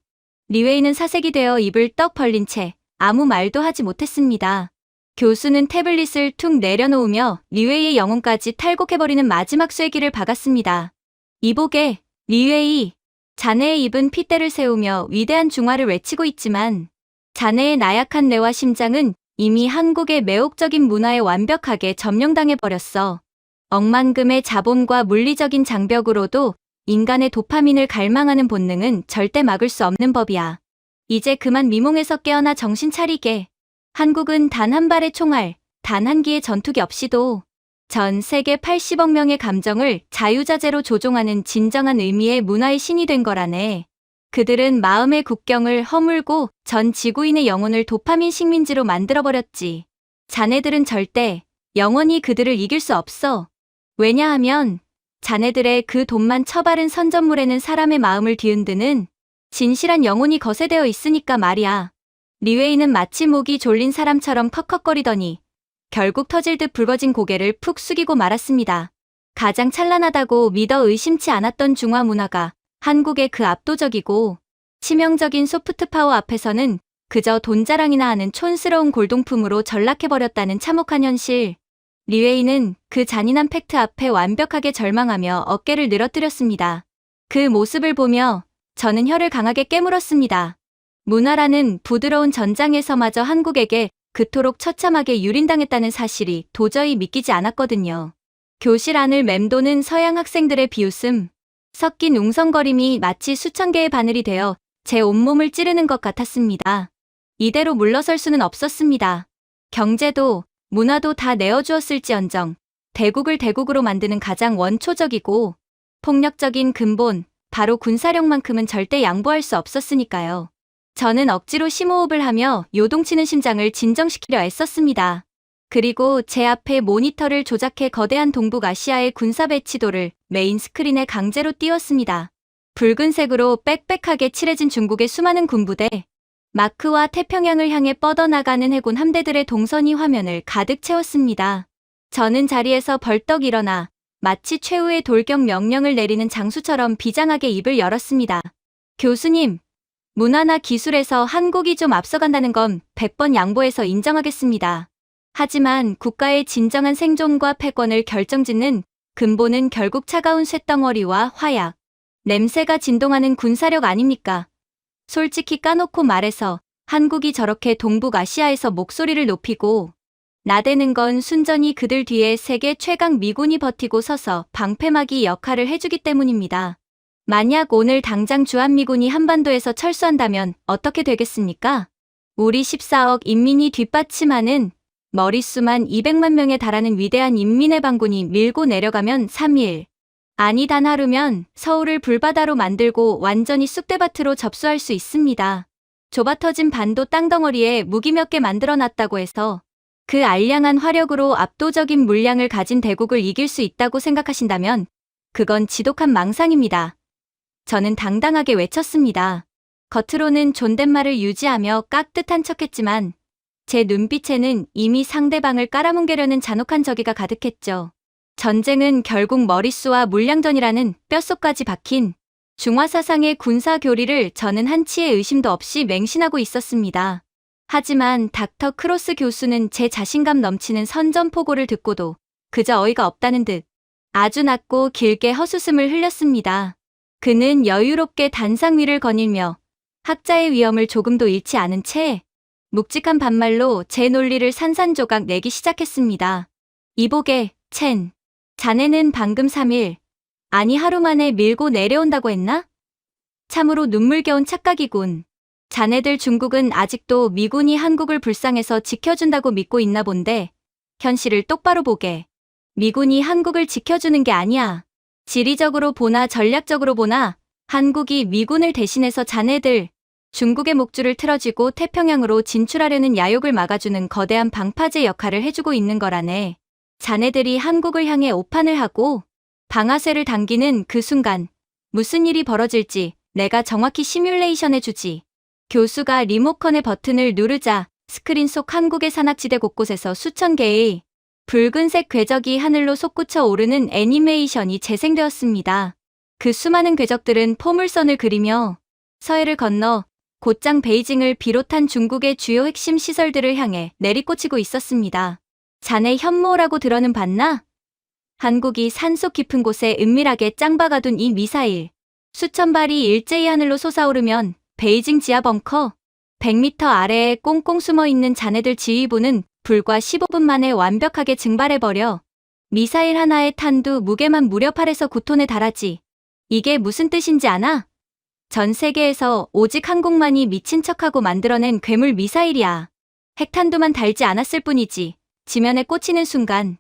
리웨이는 사색이 되어 입을 떡 벌린 채 아무 말도 하지 못했습니다. 교수는 태블릿을 툭 내려놓으며 리웨이의 영혼까지 탈곡해버리는 마지막 쐐기를 박았습니다. 이보게, 리웨이. 자네의 입은 핏대를 세우며 위대한 중화를 외치고 있지만 자네의 나약한 뇌와 심장은 이미 한국의 매혹적인 문화에 완벽하게 점령당해버렸어. 억만금의 자본과 물리적인 장벽으로도 인간의 도파민을 갈망하는 본능은 절대 막을 수 없는 법이야. 이제 그만 미몽에서 깨어나 정신 차리게. 한국은 단 한 발의 총알, 단 한 기의 전투기 없이도 전 세계 80억 명의 감정을 자유자재로 조종하는 진정한 의미의 문화의 신이 된 거라네. 그들은 마음의 국경을 허물고 전 지구인의 영혼을 도파민 식민지로 만들어버렸지. 자네들은 절대 영원히 그들을 이길 수 없어. 왜냐하면 자네들의 그 돈만 처바른 선전물에는 사람의 마음을 뒤흔드는 진실한 영혼이 거세되어 있으니까 말이야. 리웨이는 마치 목이 졸린 사람처럼 컥컥거리더니 결국 터질 듯 붉어진 고개를 푹 숙이고 말았습니다. 가장 찬란하다고 믿어 의심치 않았던 중화 문화가 한국의 그 압도적이고 치명적인 소프트파워 앞에서는 그저 돈자랑이나 하는 촌스러운 골동품으로 전락해버렸다는 참혹한 현실. 리웨이는 그 잔인한 팩트 앞에 완벽하게 절망하며 어깨를 늘어뜨렸습니다. 그 모습을 보며 저는 혀를 강하게 깨물었습니다. 문화라는 부드러운 전장에서마저 한국에게 그토록 처참하게 유린당했다는 사실이 도저히 믿기지 않았거든요. 교실 안을 맴도는 서양 학생들의 비웃음, 섞인 웅성거림이 마치 수천 개의 바늘이 되어 제 온몸을 찌르는 것 같았습니다. 이대로 물러설 수는 없었습니다. 경제도, 문화도 다 내어주었을지언정 대국을 대국으로 만드는 가장 원초적이고 폭력적인 근본, 바로 군사력만큼은 절대 양보할 수 없었으니까요. 저는 억지로 심호흡을 하며 요동치는 심장을 진정시키려 애썼습니다. 그리고 제 앞에 모니터를 조작해 거대한 동북아시아의 군사 배치도를 메인 스크린에 강제로 띄웠습니다. 붉은색으로 빽빽하게 칠해진 중국의 수많은 군부대, 마크와 태평양을 향해 뻗어나가는 해군 함대들의 동선이 화면을 가득 채웠습니다. 저는 자리에서 벌떡 일어나 마치 최후의 돌격 명령을 내리는 장수처럼 비장하게 입을 열었습니다. 교수님, 문화나 기술에서 한국이 좀 앞서간다는 건 100번 양보해서 인정하겠습니다. 하지만 국가의 진정한 생존과 패권을 결정짓는 근본은 결국 차가운 쇳덩어리와 화약, 냄새가 진동하는 군사력 아닙니까? 솔직히 까놓고 말해서 한국이 저렇게 동북아시아에서 목소리를 높이고 나대는 건 순전히 그들 뒤에 세계 최강 미군이 버티고 서서 방패막이 역할을 해주기 때문입니다. 만약 오늘 당장 주한미군이 한반도에서 철수한다면 어떻게 되겠습니까? 우리 14억 인민이 뒷받침하는 머릿수만 200만 명에 달하는 위대한 인민의 반군이 밀고 내려가면 3일, 아니 단 하루면 서울을 불바다로 만들고 완전히 쑥대밭으로 접수할 수 있습니다. 좁아터진 반도 땅덩어리에 무기 몇 개 만들어놨다고 해서 그 알량한 화력으로 압도적인 물량을 가진 대국을 이길 수 있다고 생각하신다면 그건 지독한 망상입니다. 저는 당당하게 외쳤습니다. 겉으로는 존댓말을 유지하며 깍듯한 척했지만 제 눈빛에는 이미 상대방을 깔아뭉개려는 잔혹한 저기가 가득했죠. 전쟁은 결국 머릿수와 물량전이라는 뼛속까지 박힌 중화사상의 군사교리를 저는 한치의 의심도 없이 맹신하고 있었습니다. 하지만 닥터 크로스 교수는 제 자신감 넘치는 선전포고를 듣고도 그저 어이가 없다는 듯 아주 낮고 길게 헛웃음을 흘렸습니다. 그는 여유롭게 단상 위를 거닐며 학자의 위엄을 조금도 잃지 않은 채 묵직한 반말로 제 논리를 산산조각 내기 시작했습니다. 이보게, 첸. 자네는 방금 3일, 아니 하루 만에 밀고 내려온다고 했나? 참으로 눈물겨운 착각이군. 자네들 중국은 아직도 미군이 한국을 불쌍해서 지켜준다고 믿고 있나 본데 현실을 똑바로 보게. 미군이 한국을 지켜주는 게 아니야. 지리적으로 보나 전략적으로 보나 한국이 미군을 대신해서 자네들 중국의 목줄을 틀어쥐고 태평양으로 진출하려는 야욕을 막아주는 거대한 방파제 역할을 해주고 있는 거라네. 자네들이 한국을 향해 오판을 하고 방아쇠를 당기는 그 순간 무슨 일이 벌어질지 내가 정확히 시뮬레이션해주지. 교수가 리모컨의 버튼을 누르자 스크린 속 한국의 산악지대 곳곳에서 수천 개의 붉은색 궤적이 하늘로 솟구쳐 오르는 애니메이션이 재생되었습니다. 그 수많은 궤적들은 포물선을 그리며 서해를 건너 곧장 베이징을 비롯한 중국의 주요 핵심 시설들을 향해 내리꽂히고 있었습니다. 자네 현모라고 들어는 봤나? 한국이 산속 깊은 곳에 은밀하게 짱박아둔 이 미사일. 수천 발이 일제히 하늘로 솟아오르면 베이징 지하 벙커 100m 아래에 꽁꽁 숨어있는 자네들 지휘부는 불과 15분 만에 완벽하게 증발해버려 미사일 하나의 탄두 무게만 무려 8에서 9톤에 달하지. 이게 무슨 뜻인지 아나? 전 세계에서 오직 한국만이 미친 척하고 만들어낸 괴물 미사일이야. 핵탄두만 달지 않았을 뿐이지. 지면에 꽂히는 순간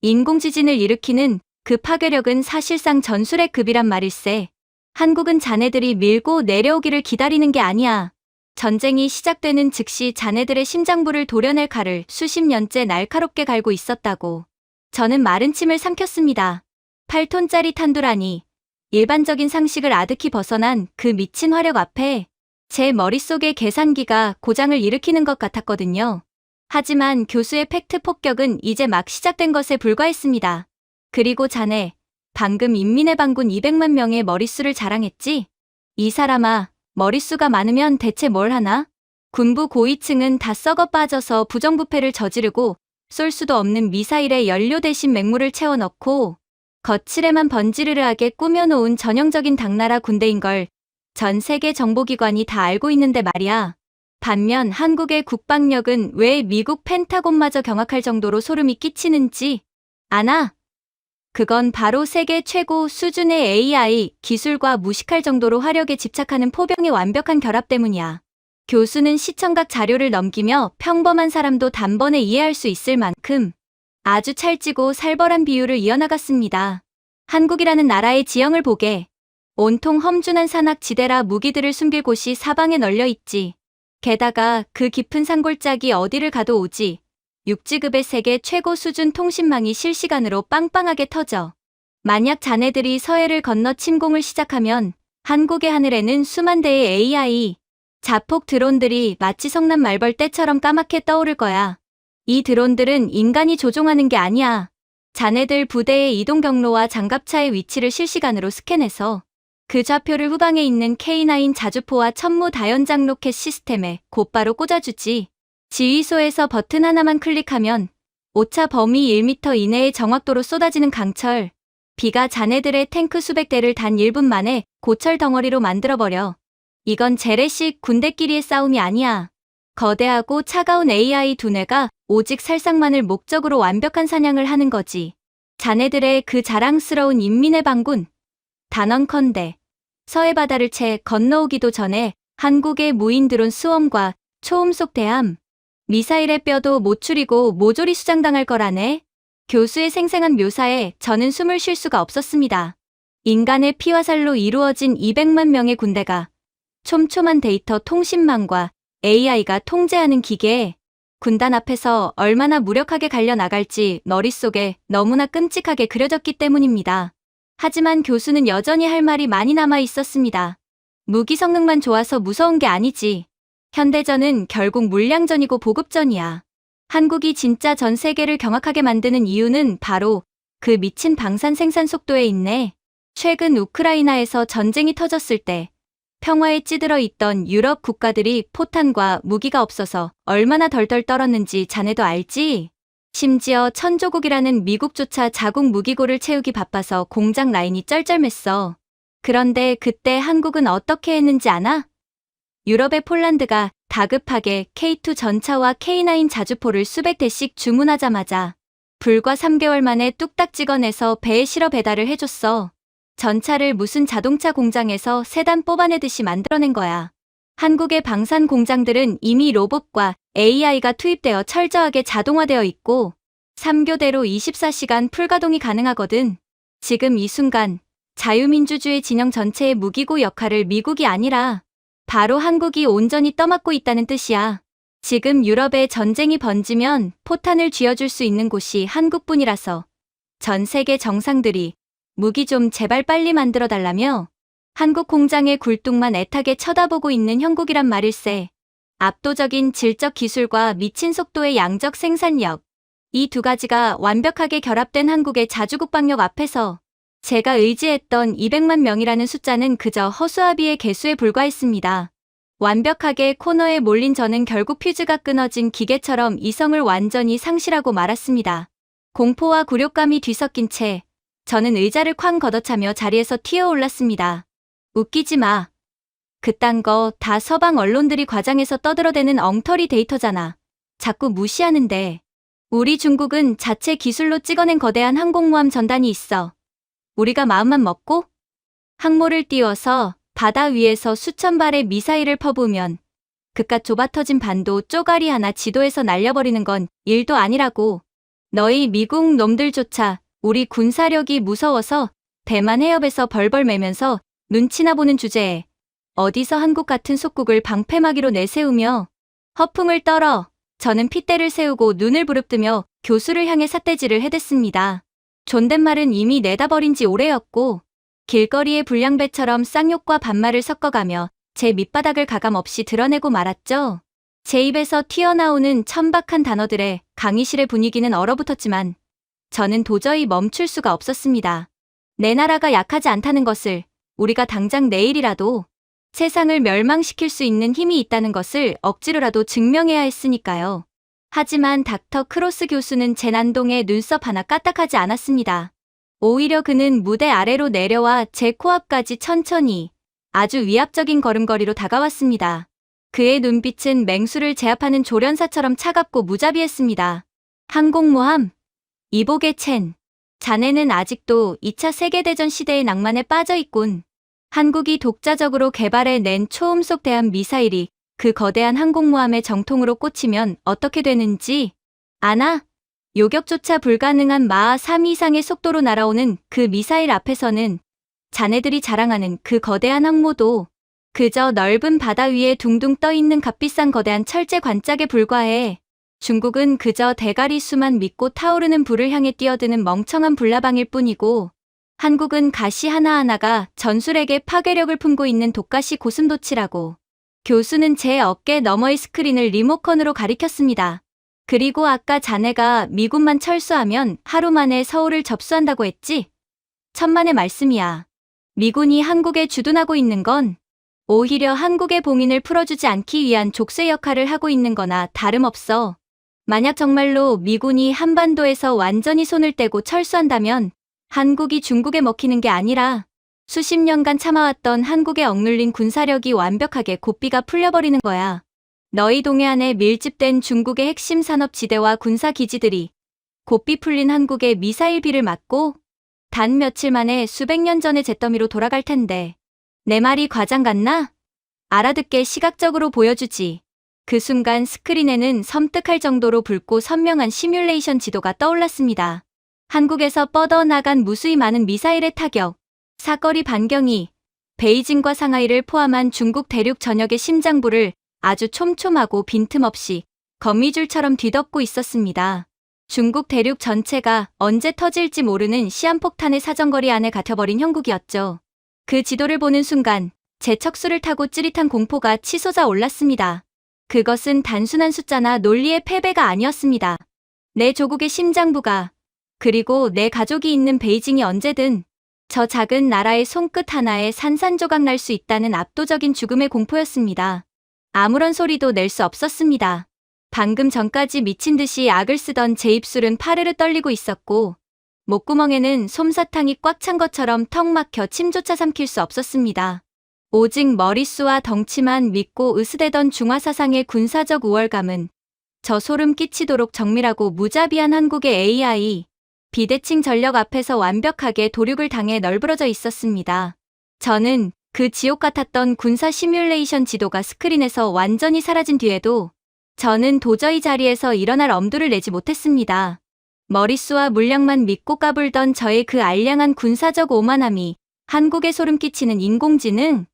인공지진을 일으키는 그 파괴력은 사실상 전술의 급이란 말일세. 한국은 자네들이 밀고 내려오기를 기다리는 게 아니야. 전쟁이 시작되는 즉시 자네들의 심장부를 도려낼 칼을 수십 년째 날카롭게 갈고 있었다고. 저는 마른 침을 삼켰습니다. 8톤짜리 탄두라니. 일반적인 상식을 아득히 벗어난 그 미친 화력 앞에 제 머릿속의 계산기가 고장을 일으키는 것 같았거든요. 하지만 교수의 팩트 폭격은 이제 막 시작된 것에 불과했습니다. 그리고 자네, 방금 인민의 반군 200만 명의 머릿수를 자랑했지? 이 사람아, 머릿수가 많으면 대체 뭘 하나? 군부 고위층은 다 썩어 빠져서 부정부패를 저지르고 쏠 수도 없는 미사일에 연료 대신 맹물을 채워넣고 거칠에만 번지르르하게 꾸며놓은 전형적인 당나라 군대인걸 전 세계 정보기관이 다 알고 있는데 말이야. 반면 한국의 국방력은 왜 미국 펜타곤마저 경악할 정도로 소름이 끼치는지 아나? 그건 바로 세계 최고 수준의 AI 기술과 무식할 정도로 화력에 집착하는 포병의 완벽한 결합 때문이야. 교수는 시청각 자료를 넘기며 평범한 사람도 단번에 이해할 수 있을 만큼 아주 찰지고 살벌한 비유를 이어나갔습니다. 한국이라는 나라의 지형을 보게. 온통 험준한 산악지대라 무기들을 숨길 곳이 사방에 널려 있지. 게다가 그 깊은 산골짜기 어디를 가도 오지. 6지급의 세계 최고 수준 통신망이 실시간으로 빵빵하게 터져. 만약 자네들이 서해를 건너 침공을 시작하면 한국의 하늘에는 수만 대의 AI 자폭 드론들이 마치 성난 말벌떼처럼 까맣게 떠오를 거야. 이 드론들은 인간이 조종하는 게 아니야. 자네들 부대의 이동 경로와 장갑차의 위치를 실시간으로 스캔해서 그 좌표를 후방에 있는 K9 자주포와 천무 다연장 로켓 시스템에 곧바로 꽂아주지. 지휘소에서 버튼 하나만 클릭하면 오차 범위 1m 이내의 정확도로 쏟아지는 강철. 비가 자네들의 탱크 수백 대를 단 1분 만에 고철 덩어리로 만들어버려. 이건 재래식 군대끼리의 싸움이 아니야. 거대하고 차가운 AI 두뇌가 오직 살상만을 목적으로 완벽한 사냥을 하는 거지. 자네들의 그 자랑스러운 인민의 반군. 단언컨대 서해 바다를 채 건너오기도 전에 한국의 무인 드론 수험과 초음속 대함, 미사일의 뼈도 못 추리고 모조리 수장당할 거라네. 교수의 생생한 묘사에 저는 숨을 쉴 수가 없었습니다. 인간의 피와 살로 이루어진 200만 명의 군대가 촘촘한 데이터 통신망과 AI가 통제하는 기계에 군단 앞에서 얼마나 무력하게 갈려나갈지 머릿속에 너무나 끔찍하게 그려졌기 때문입니다. 하지만 교수는 여전히 할 말이 많이 남아 있었습니다. 무기 성능만 좋아서 무서운 게 아니지. 현대전은 결국 물량전이고 보급전이야. 한국이 진짜 전 세계를 경악하게 만드는 이유는 바로 그 미친 방산 생산 속도에 있네. 최근 우크라이나에서 전쟁이 터졌을 때 평화에 찌들어 있던 유럽 국가들이 포탄과 무기가 없어서 얼마나 덜덜 떨었는지 자네도 알지? 심지어 천조국이라는 미국조차 자국 무기고를 채우기 바빠서 공장 라인이 쩔쩔맸어. 그런데 그때 한국은 어떻게 했는지 아나? 유럽의 폴란드가 다급하게 K2 전차와 K9 자주포를 수백 대씩 주문하자마자 불과 3개월 만에 뚝딱 찍어내서 배에 실어 배달을 해줬어. 전차를 무슨 자동차 공장에서 세단 뽑아내듯이 만들어낸 거야. 한국의 방산 공장들은 이미 로봇과 AI가 투입되어 철저하게 자동화되어 있고 3교대로 24시간 풀가동이 가능하거든. 지금 이 순간 자유민주주의 진영 전체의 무기고 역할을 미국이 아니라 바로 한국이 온전히 떠맡고 있다는 뜻이야. 지금 유럽에 전쟁이 번지면 포탄을 쥐어줄 수 있는 곳이 한국뿐이라서 전 세계 정상들이 무기 좀 제발 빨리 만들어달라며 한국 공장의 굴뚝만 애타게 쳐다보고 있는 형국이란 말일세. 압도적인 질적 기술과 미친 속도의 양적 생산력. 이 두 가지가 완벽하게 결합된 한국의 자주국방력 앞에서 제가 의지했던 200만 명이라는 숫자는 그저 허수아비의 개수에 불과했습니다. 완벽하게 코너에 몰린 저는 결국 퓨즈가 끊어진 기계처럼 이성을 완전히 상실하고 말았습니다. 공포와 굴욕감이 뒤섞인 채 저는 의자를 쾅 걷어차며 자리에서 튀어올랐습니다. 웃기지 마. 그딴 거 다 서방 언론들이 과장해서 떠들어대는 엉터리 데이터잖아. 자꾸 무시하는데. 우리 중국은 자체 기술로 찍어낸 거대한 항공모함 전단이 있어. 우리가 마음만 먹고 항모를 띄워서 바다 위에서 수천 발의 미사일을 퍼부으면 그깟 좁아터진 반도 쪼가리 하나 지도에서 날려버리는 건 일도 아니라고. 너희 미국 놈들조차 우리 군사력이 무서워서 대만 해협에서 벌벌 매면서 눈치나 보는 주제에 어디서 한국 같은 속국을 방패막이로 내세우며 허풍을 떨어. 저는 핏대를 세우고 눈을 부릅뜨며 교수를 향해 삿대질을 해댔습니다. 존댓말은 이미 내다버린 지 오래였고 길거리의 불량배처럼 쌍욕과 반말을 섞어가며 제 밑바닥을 가감없이 드러내고 말았죠. 제 입에서 튀어나오는 천박한 단어들에 강의실의 분위기는 얼어붙었지만 저는 도저히 멈출 수가 없었습니다. 내 나라가 약하지 않다는 것을, 우리가 당장 내일이라도 세상을 멸망시킬 수 있는 힘이 있다는 것을 억지로라도 증명해야 했으니까요. 하지만 닥터 크로스 교수는 제 난동에 눈썹 하나 까딱하지 않았습니다. 오히려 그는 무대 아래로 내려와 제 코앞까지 천천히 아주 위압적인 걸음걸이로 다가왔습니다. 그의 눈빛은 맹수를 제압하는 조련사처럼 차갑고 무자비했습니다. 항공모함, 이복의 첸. 자네는 아직도 2차 세계대전 시대의 낭만에 빠져 있군. 한국이 독자적으로 개발해낸 초음속 대함 미사일이 그 거대한 항공모함의 정통으로 꽂히면 어떻게 되는지 아나? 요격조차 불가능한 마하 3 이상의 속도로 날아오는 그 미사일 앞에서는 자네들이 자랑하는 그 거대한 항모도 그저 넓은 바다 위에 둥둥 떠있는 값비싼 거대한 철제 관짝에 불과해. 중국은 그저 대가리 수만 믿고 타오르는 불을 향해 뛰어드는 멍청한 불나방일 뿐이고, 한국은 가시 하나하나가 전술에게 파괴력을 품고 있는 독가시 고슴도치라고. 교수는 제 어깨 너머의 스크린을 리모컨으로 가리켰습니다. 그리고 아까 자네가 미군만 철수하면 하루 만에 서울을 접수한다고 했지? 천만의 말씀이야. 미군이 한국에 주둔하고 있는 건 오히려 한국의 봉인을 풀어주지 않기 위한 족쇄 역할을 하고 있는 거나 다름없어. 만약 정말로 미군이 한반도에서 완전히 손을 떼고 철수한다면 한국이 중국에 먹히는 게 아니라 수십 년간 참아왔던 한국의 억눌린 군사력이 완벽하게 고삐가 풀려버리는 거야. 너희 동해안에 밀집된 중국의 핵심 산업지대와 군사기지들이 고삐 풀린 한국의 미사일비를 맞고 단 며칠 만에 수백 년 전의 잿더미로 돌아갈 텐데. 내 말이 과장 같나? 알아듣게 시각적으로 보여주지. 그 순간 스크린에는 섬뜩할 정도로 붉고 선명한 시뮬레이션 지도가 떠올랐습니다. 한국에서 뻗어나간 무수히 많은 미사일의 타격, 사거리 반경이 베이징과 상하이를 포함한 중국 대륙 전역의 심장부를 아주 촘촘하고 빈틈없이 거미줄처럼 뒤덮고 있었습니다. 중국 대륙 전체가 언제 터질지 모르는 시한폭탄의 사정거리 안에 갇혀버린 형국이었죠. 그 지도를 보는 순간 제 척수를 타고 찌릿한 공포가 치솟아 올랐습니다. 그것은 단순한 숫자나 논리의 패배가 아니었습니다. 내 조국의 심장부가, 그리고 내 가족이 있는 베이징이 언제든 저 작은 나라의 손끝 하나에 산산조각 날 수 있다는 압도적인 죽음의 공포였습니다. 아무런 소리도 낼 수 없었습니다. 방금 전까지 미친 듯이 악을 쓰던 제 입술은 파르르 떨리고 있었고, 목구멍에는 솜사탕이 꽉 찬 것처럼 턱 막혀 침조차 삼킬 수 없었습니다. 오직 머릿수와 덩치만 믿고 으스대던 중화사상의 군사적 우월감은 저 소름 끼치도록 정밀하고 무자비한 한국의 AI, 비대칭 전력 앞에서 완벽하게 도륙을 당해 널브러져 있었습니다. 저는 그 지옥 같았던 군사 시뮬레이션 지도가 스크린에서 완전히 사라진 뒤에도 저는 도저히 자리에서 일어날 엄두를 내지 못했습니다. 머릿수와 물량만 믿고 까불던 저의 그 알량한 군사적 오만함이 한국에 소름 끼치는 인공지능,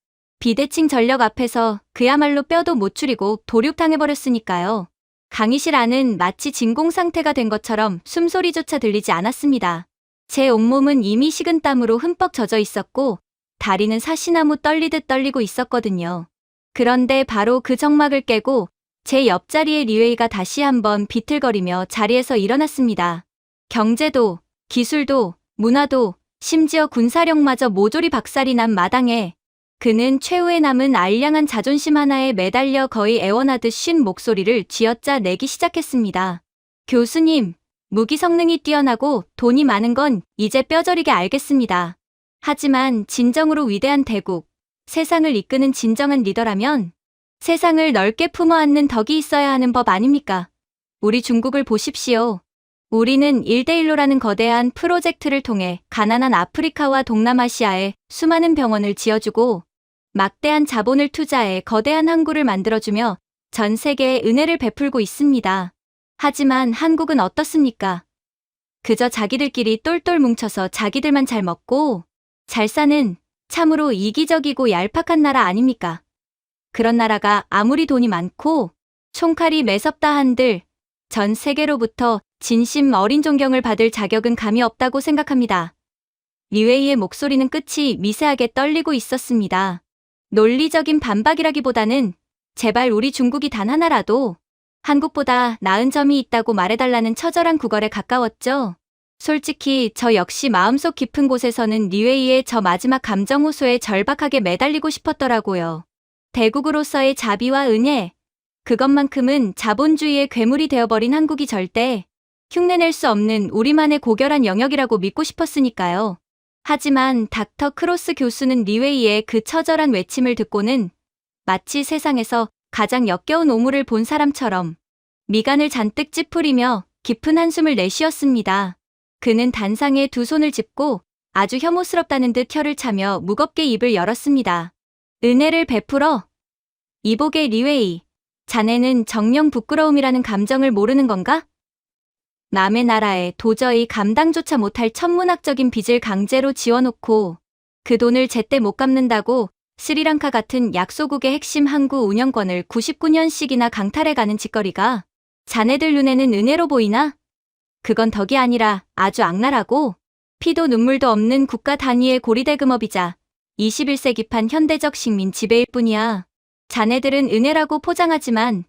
비대칭 전력 앞에서 그야말로 뼈도 못 추리고 도륙당해버렸으니까요. 강의실 안은 마치 진공 상태가 된 것처럼 숨소리조차 들리지 않았습니다. 제 온몸은 이미 식은땀으로 흠뻑 젖어 있었고 다리는 사시나무 떨리듯 떨리고 있었거든요. 그런데 바로 그 정막을 깨고 제 옆자리의 리웨이가 다시 한번 비틀거리며 자리에서 일어났습니다. 경제도, 기술도, 문화도, 심지어 군사력마저 모조리 박살이 난 마당에 그는 최후에 남은 알량한 자존심 하나에 매달려 거의 애원하듯 쉰 목소리를 쥐어짜 내기 시작했습니다. 교수님, 무기 성능이 뛰어나고 돈이 많은 건 이제 뼈저리게 알겠습니다. 하지만 진정으로 위대한 대국, 세상을 이끄는 진정한 리더라면 세상을 넓게 품어 안는 덕이 있어야 하는 법 아닙니까? 우리 중국을 보십시오. 우리는 1대1로라는 거대한 프로젝트를 통해 가난한 아프리카와 동남아시아에 수많은 병원을 지어주고 막대한 자본을 투자해 거대한 항구를 만들어주며 전 세계에 은혜를 베풀고 있습니다. 하지만 한국은 어떻습니까? 그저 자기들끼리 똘똘 뭉쳐서 자기들만 잘 먹고 잘 사는 참으로 이기적이고 얄팍한 나라 아닙니까? 그런 나라가 아무리 돈이 많고 총칼이 매섭다 한들 전 세계로부터 진심 어린 존경을 받을 자격은 감히 없다고 생각합니다. 리웨이의 목소리는 끝이 미세하게 떨리고 있었습니다. 논리적인 반박이라기보다는 제발 우리 중국이 단 하나라도 한국보다 나은 점이 있다고 말해달라는 처절한 구걸에 가까웠죠. 솔직히 저 역시 마음속 깊은 곳에서는 리웨이의 저 마지막 감정 호소에 절박하게 매달리고 싶었더라고요. 대국으로서의 자비와 은혜, 그것만큼은 자본주의의 괴물이 되어버린 한국이 절대 흉내낼 수 없는 우리만의 고결한 영역이라고 믿고 싶었으니까요. 하지만 닥터 크로스 교수는 리웨이의 그 처절한 외침을 듣고는 마치 세상에서 가장 역겨운 오물을 본 사람처럼 미간을 잔뜩 찌푸리며 깊은 한숨을 내쉬었습니다. 그는 단상에 두 손을 짚고 아주 혐오스럽다는 듯 혀를 차며 무겁게 입을 열었습니다. 은혜를 베풀어? 이복의 리웨이, 자네는 정령 부끄러움이라는 감정을 모르는 건가? 남의 나라에 도저히 감당조차 못할 천문학적인 빚을 강제로 지워놓고 그 돈을 제때 못 갚는다고 스리랑카 같은 약소국의 핵심 항구 운영권을 99년씩이나 강탈해가는 짓거리가 자네들 눈에는 은혜로 보이나? 그건 덕이 아니라 아주 악랄하고 피도 눈물도 없는 국가 단위의 고리대금업이자 21세기판 현대적 식민 지배일 뿐이야. 자네들은 은혜라고 포장하지만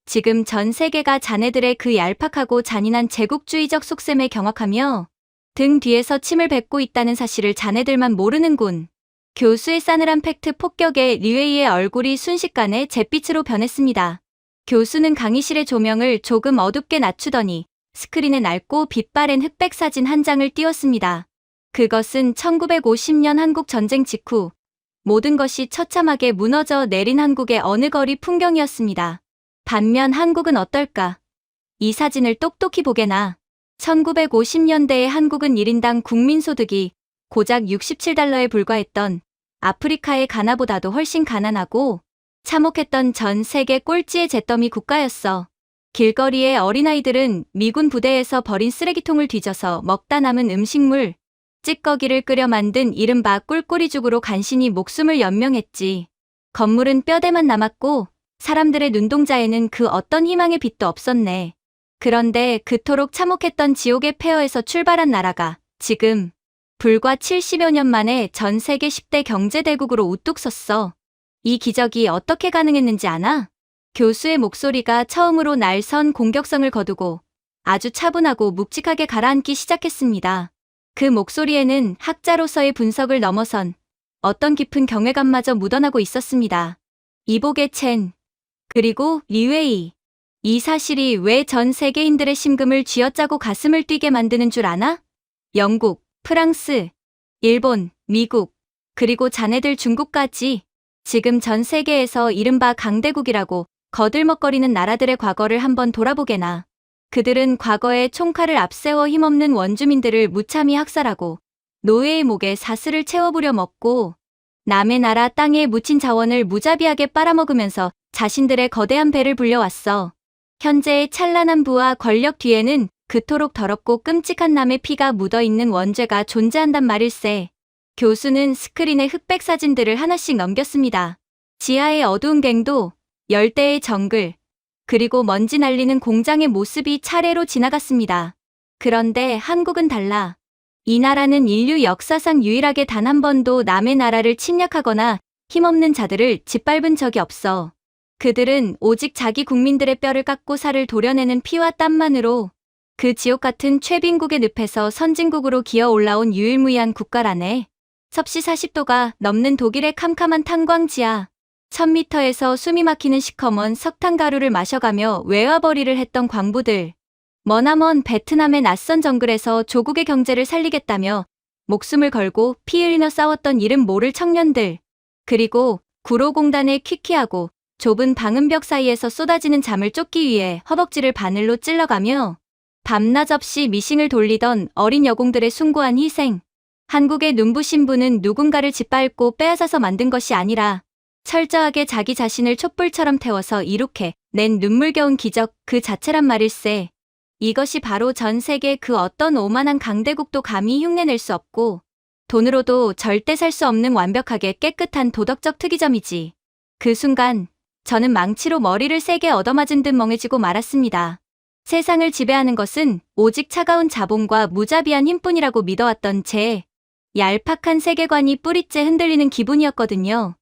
지금 전 세계가 자네들의 그 얄팍하고 잔인한 제국주의적 속셈에 경악하며 등 뒤에서 침을 뱉고 있다는 사실을 자네들만 모르는군. 교수의 싸늘한 팩트 폭격에 리웨이의 얼굴이 순식간에 잿빛으로 변했습니다. 교수는 강의실의 조명을 조금 어둡게 낮추더니 스크린에 낡고 빛바랜 흑백 사진 한 장을 띄웠습니다. 그것은 1950년 한국 전쟁 직후 모든 것이 처참하게 무너져 내린 한국의 어느 거리 풍경이었습니다. 반면 한국은 어떨까? 이 사진을 똑똑히 보게나. 1950년대의 한국은 1인당 국민소득이 고작 67달러에 불과했던 아프리카의 가나보다도 훨씬 가난하고 참혹했던 전 세계 꼴찌의 잿더미 국가였어. 길거리의 어린아이들은 미군 부대에서 버린 쓰레기통을 뒤져서 먹다 남은 음식물, 찌꺼기를 끓여 만든 이른바 꿀꿀이죽으로 간신히 목숨을 연명했지. 건물은 뼈대만 남았고 사람들의 눈동자에는 그 어떤 희망의 빛도 없었네. 그런데 그토록 참혹했던 지옥의 폐허에서 출발한 나라가 지금 불과 70여 년 만에 전 세계 10대 경제대국으로 우뚝 섰어. 이 기적이 어떻게 가능했는지 아나? 교수의 목소리가 처음으로 날선 공격성을 거두고 아주 차분하고 묵직하게 가라앉기 시작했습니다. 그 목소리에는 학자로서의 분석을 넘어선 어떤 깊은 경외감마저 묻어나고 있었습니다. 이복의 첸, 그리고 리웨이. 이 사실이 왜 전 세계인들의 심금을 쥐어짜고 가슴을 뛰게 만드는 줄 아나? 영국, 프랑스, 일본, 미국, 그리고 자네들 중국까지 지금 전 세계에서 이른바 강대국이라고 거들먹거리는 나라들의 과거를 한번 돌아보게나. 그들은 과거에 총칼을 앞세워 힘없는 원주민들을 무참히 학살하고 노예의 목에 사슬을 채워부려 먹고 남의 나라 땅에 묻힌 자원을 무자비하게 빨아먹으면서 자신들의 거대한 배를 불려왔어. 현재의 찬란한 부와 권력 뒤에는 그토록 더럽고 끔찍한 남의 피가 묻어있는 원죄가 존재한단 말일세. 교수는 스크린에 흑백 사진들을 하나씩 넘겼습니다. 지하의 어두운 갱도, 열대의 정글, 그리고 먼지 날리는 공장의 모습이 차례로 지나갔습니다. 그런데 한국은 달라. 이 나라는 인류 역사상 유일하게 단 한 번도 남의 나라를 침략하거나 힘없는 자들을 짓밟은 적이 없어. 그들은 오직 자기 국민들의 뼈를 깎고 살을 도려내는 피와 땀만으로 그 지옥 같은 최빈국의 늪에서 선진국으로 기어 올라온 유일무이한 국가라네. 섭씨 40도가 넘는 독일의 캄캄한 탄광지하, 1000m에서 숨이 막히는 시커먼 석탄가루를 마셔가며 외화벌이를 했던 광부들, 머나먼 베트남의 낯선 정글에서 조국의 경제를 살리겠다며 목숨을 걸고 피 흘리며 싸웠던 이름 모를 청년들, 그리고 구로공단의 퀴퀴하고 좁은 방음벽 사이에서 쏟아지는 잠을 쫓기 위해 허벅지를 바늘로 찔러가며 밤낮 없이 미싱을 돌리던 어린 여공들의 숭고한 희생. 한국의 눈부신 부는 누군가를 짓밟고 빼앗아서 만든 것이 아니라 철저하게 자기 자신을 촛불처럼 태워서 이룩해 낸 눈물겨운 기적 그 자체란 말일세. 이것이 바로 전 세계 그 어떤 오만한 강대국도 감히 흉내낼 수 없고 돈으로도 절대 살 수 없는 완벽하게 깨끗한 도덕적 특이점이지. 그 순간 저는 망치로 머리를 세게 얻어맞은 듯 멍해지고 말았습니다. 세상을 지배하는 것은 오직 차가운 자본과 무자비한 힘뿐이라고 믿어왔던 제 얄팍한 세계관이 뿌리째 흔들리는 기분이었거든요.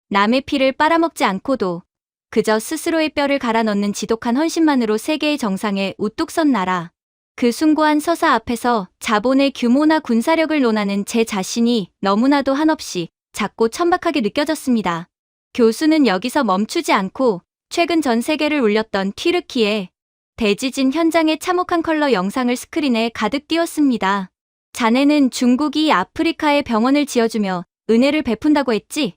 남의 피를 빨아먹지 않고도 그저 스스로의 뼈를 갈아 넣는 지독한 헌신만으로 세계의 정상에 우뚝 선 나라. 그 숭고한 서사 앞에서 자본의 규모나 군사력을 논하는 제 자신이 너무나도 한없이 작고 천박하게 느껴졌습니다. 교수는 여기서 멈추지 않고 최근 전 세계를 울렸던 튀르키예 대지진 현장의 참혹한 컬러 영상을 스크린에 가득 띄웠습니다. 자네는 중국이 아프리카에 병원을 지어주며 은혜를 베푼다고 했지?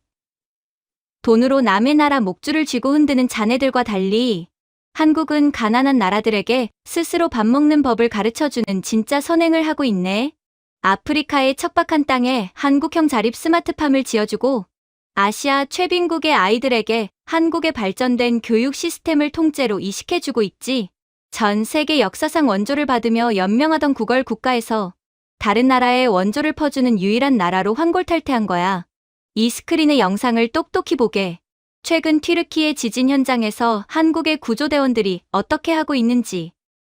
돈으로 남의 나라 목줄을 쥐고 흔드는 자네들과 달리 한국은 가난한 나라들에게 스스로 밥 먹는 법을 가르쳐주는 진짜 선행을 하고 있네. 아프리카의 척박한 땅에 한국형 자립 스마트팜을 지어주고 아시아 최빈국의 아이들에게 한국의 발전된 교육 시스템을 통째로 이식해주고 있지. 전 세계 역사상 원조를 받으며 연명하던 구걸 국가에서 다른 나라에 원조를 퍼주는 유일한 나라로 환골탈태한 거야. 이 스크린의 영상을 똑똑히 보게. 최근 튀르키예 지진 현장에서 한국의 구조대원들이 어떻게 하고 있는지.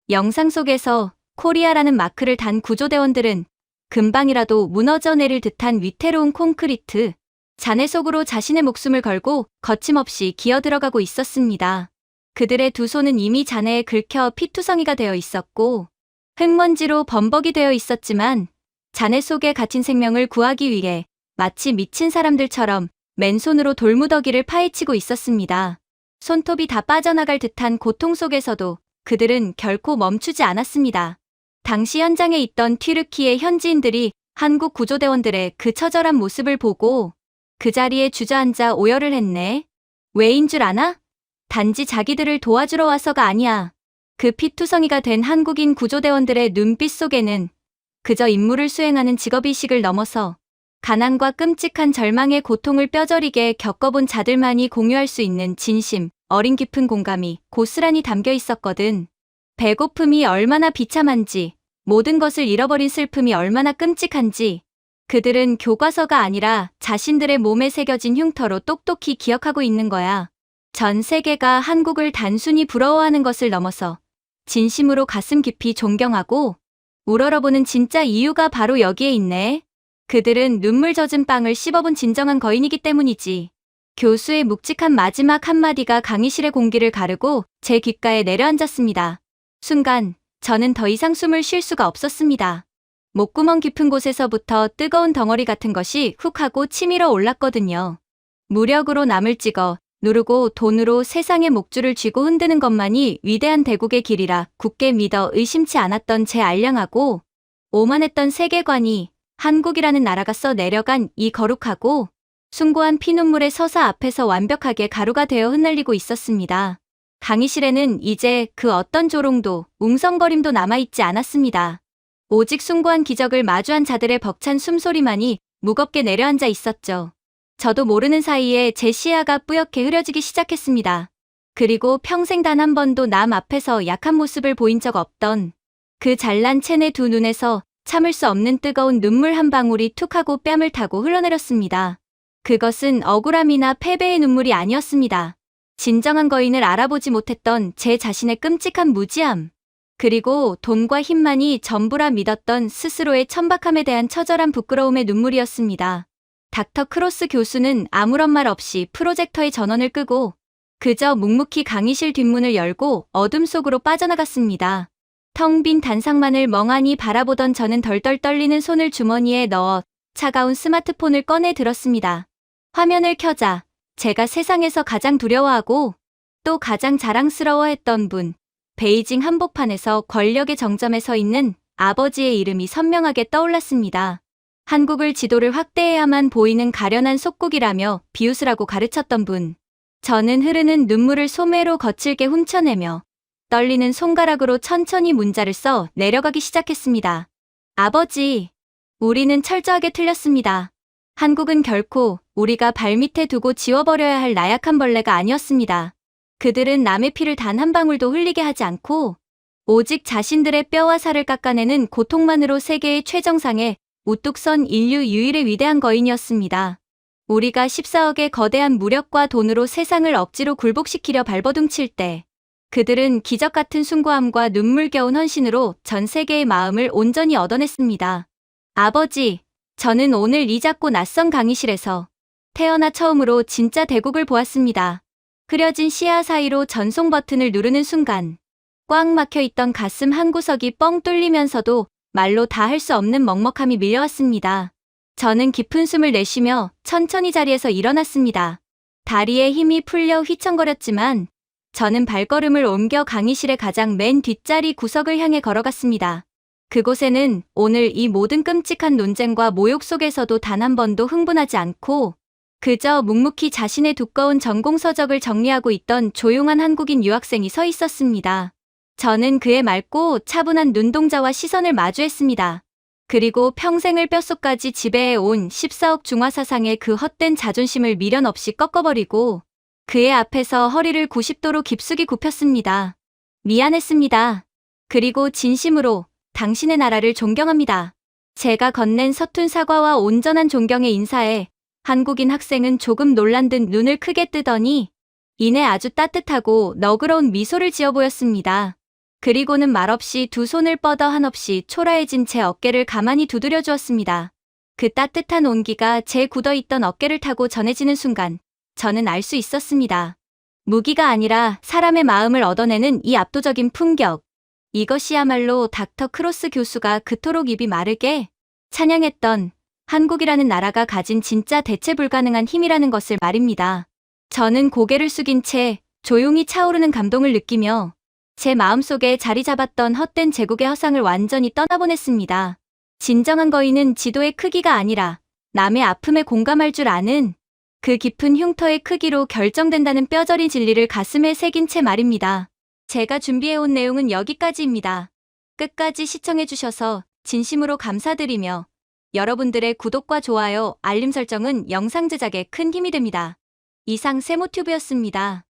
영상 속에서 코리아라는 마크를 단 구조대원들은 금방이라도 무너져 내릴 듯한 위태로운 콘크리트 잔해 속으로 자신의 목숨을 걸고 거침없이 기어들어가고 있었습니다. 그들의 두 손은 이미 잔해에 긁혀 피투성이가 되어 있었고 흙먼지로 범벅이 되어 있었지만 잔해 속에 갇힌 생명을 구하기 위해 마치 미친 사람들처럼 맨손으로 돌무더기를 파헤치고 있었습니다. 손톱이 다 빠져나갈 듯한 고통 속에서도 그들은 결코 멈추지 않았습니다. 당시 현장에 있던 튀르키예 현지인들이 한국 구조대원들의 그 처절한 모습을 보고 그 자리에 주저앉아 오열을 했네. 왜인 줄 아나? 단지 자기들을 도와주러 와서가 아니야. 그 피투성이가 된 한국인 구조대원들의 눈빛 속에는 그저 임무를 수행하는 직업의식을 넘어서 가난과 끔찍한 절망의 고통을 뼈저리게 겪어본 자들만이 공유할 수 있는 진심, 어린 깊은 공감이 고스란히 담겨 있었거든. 배고픔이 얼마나 비참한지, 모든 것을 잃어버린 슬픔이 얼마나 끔찍한지, 그들은 교과서가 아니라 자신들의 몸에 새겨진 흉터로 똑똑히 기억하고 있는 거야. 전 세계가 한국을 단순히 부러워하는 것을 넘어서 진심으로 가슴 깊이 존경하고 우러러보는 진짜 이유가 바로 여기에 있네. 그들은 눈물 젖은 빵을 씹어본 진정한 거인이기 때문이지. 교수의 묵직한 마지막 한마디가 강의실의 공기를 가르고 제 귓가에 내려앉았습니다. 순간 저는 더 이상 숨을 쉴 수가 없었습니다. 목구멍 깊은 곳에서부터 뜨거운 덩어리 같은 것이 훅 하고 치밀어 올랐거든요. 무력으로 남을 찍어 누르고 돈으로 세상의 목줄을 쥐고 흔드는 것만이 위대한 대국의 길이라 굳게 믿어 의심치 않았던 제 알량하고 오만했던 세계관이 한국이라는 나라가 써 내려간 이 거룩하고 숭고한 피눈물의 서사 앞에서 완벽하게 가루가 되어 흩날리고 있었습니다. 강의실에는 이제 그 어떤 조롱도 웅성거림도 남아있지 않았습니다. 오직 숭고한 기적을 마주한 자들의 벅찬 숨소리만이 무겁게 내려앉아 있었죠. 저도 모르는 사이에 제 시야가 뿌옇게 흐려지기 시작했습니다. 그리고 평생 단 한 번도 남 앞에서 약한 모습을 보인 적 없던 그 잘난 체내 두 눈에서 참을 수 없는 뜨거운 눈물 한 방울이 툭 하고 뺨을 타고 흘러내렸습니다. 그것은 억울함이나 패배의 눈물이 아니었습니다. 진정한 거인을 알아보지 못했던 제 자신의 끔찍한 무지함, 그리고 돈과 힘만이 전부라 믿었던 스스로의 천박함에 대한 처절한 부끄러움의 눈물이었습니다. 닥터 크로스 교수는 아무런 말 없이 프로젝터의 전원을 끄고 그저 묵묵히 강의실 뒷문을 열고 어둠 속으로 빠져나갔습니다. 텅 빈 단상만을 멍하니 바라보던 저는 덜덜 떨리는 손을 주머니에 넣어 차가운 스마트폰을 꺼내 들었습니다. 화면을 켜자 제가 세상에서 가장 두려워하고 또 가장 자랑스러워했던 분, 베이징 한복판에서 권력의 정점에 서 있는 아버지의 이름이 선명하게 떠올랐습니다. 한국을 지도를 확대해야만 보이는 가련한 속국이라며 비웃으라고 가르쳤던 분. 저는 흐르는 눈물을 소매로 거칠게 훔쳐내며 떨리는 손가락으로 천천히 문자를 써 내려가기 시작했습니다. 아버지, 우리는 철저하게 틀렸습니다. 한국은 결코 우리가 발밑에 두고 지워버려야 할 나약한 벌레가 아니었습니다. 그들은 남의 피를 단 한 방울도 흘리게 하지 않고 오직 자신들의 뼈와 살을 깎아내는 고통만으로 세계의 최정상에 우뚝 선 인류 유일의 위대한 거인이었습니다. 우리가 14억의 거대한 무력과 돈으로 세상을 억지로 굴복시키려 발버둥칠 때 그들은 기적 같은 숭고함과 눈물겨운 헌신으로 전 세계의 마음을 온전히 얻어냈습니다. 아버지, 저는 오늘 이 작고 낯선 강의실에서 태어나 처음으로 진짜 대국을 보았습니다. 흐려진 시야 사이로 전송 버튼을 누르는 순간 꽉 막혀있던 가슴 한구석이 뻥 뚫리면서도 말로 다 할 수 없는 먹먹함이 밀려왔습니다. 저는 깊은 숨을 내쉬며 천천히 자리에서 일어났습니다. 다리에 힘이 풀려 휘청거렸지만 저는 발걸음을 옮겨 강의실의 가장 맨 뒷자리 구석을 향해 걸어갔습니다. 그곳에는 오늘 이 모든 끔찍한 논쟁과 모욕 속에서도 단 한 번도 흥분하지 않고 그저 묵묵히 자신의 두꺼운 전공서적을 정리하고 있던 조용한 한국인 유학생이 서 있었습니다. 저는 그의 맑고 차분한 눈동자와 시선을 마주했습니다. 그리고 평생을 뼛속까지 지배해온 14억 중화사상의 그 헛된 자존심을 미련 없이 꺾어버리고 그의 앞에서 허리를 90도로 깊숙이 굽혔습니다. 미안했습니다. 그리고 진심으로 당신의 나라를 존경합니다. 제가 건넨 서툰 사과와 온전한 존경의 인사에 한국인 학생은 조금 놀란 듯 눈을 크게 뜨더니 이내 아주 따뜻하고 너그러운 미소를 지어 보였습니다. 그리고는 말없이 두 손을 뻗어 한없이 초라해진 제 어깨를 가만히 두드려 주었습니다. 그 따뜻한 온기가 제 굳어있던 어깨를 타고 전해지는 순간 저는 알 수 있었습니다. 무기가 아니라 사람의 마음을 얻어내는 이 압도적인 품격. 이것이야말로 닥터 크로스 교수가 그토록 입이 마르게 찬양했던 한국이라는 나라가 가진 진짜 대체 불가능한 힘이라는 것을 말입니다. 저는 고개를 숙인 채 조용히 차오르는 감동을 느끼며 제 마음속에 자리 잡았던 헛된 제국의 허상을 완전히 떠나보냈습니다. 진정한 거인은 지도의 크기가 아니라 남의 아픔에 공감할 줄 아는 그 깊은 흉터의 크기로 결정된다는 뼈저린 진리를 가슴에 새긴 채 말입니다. 제가 준비해온 내용은 여기까지입니다. 끝까지 시청해주셔서 진심으로 감사드리며 여러분들의 구독과 좋아요, 알림 설정은 영상 제작에 큰 힘이 됩니다. 이상 세모튜브였습니다.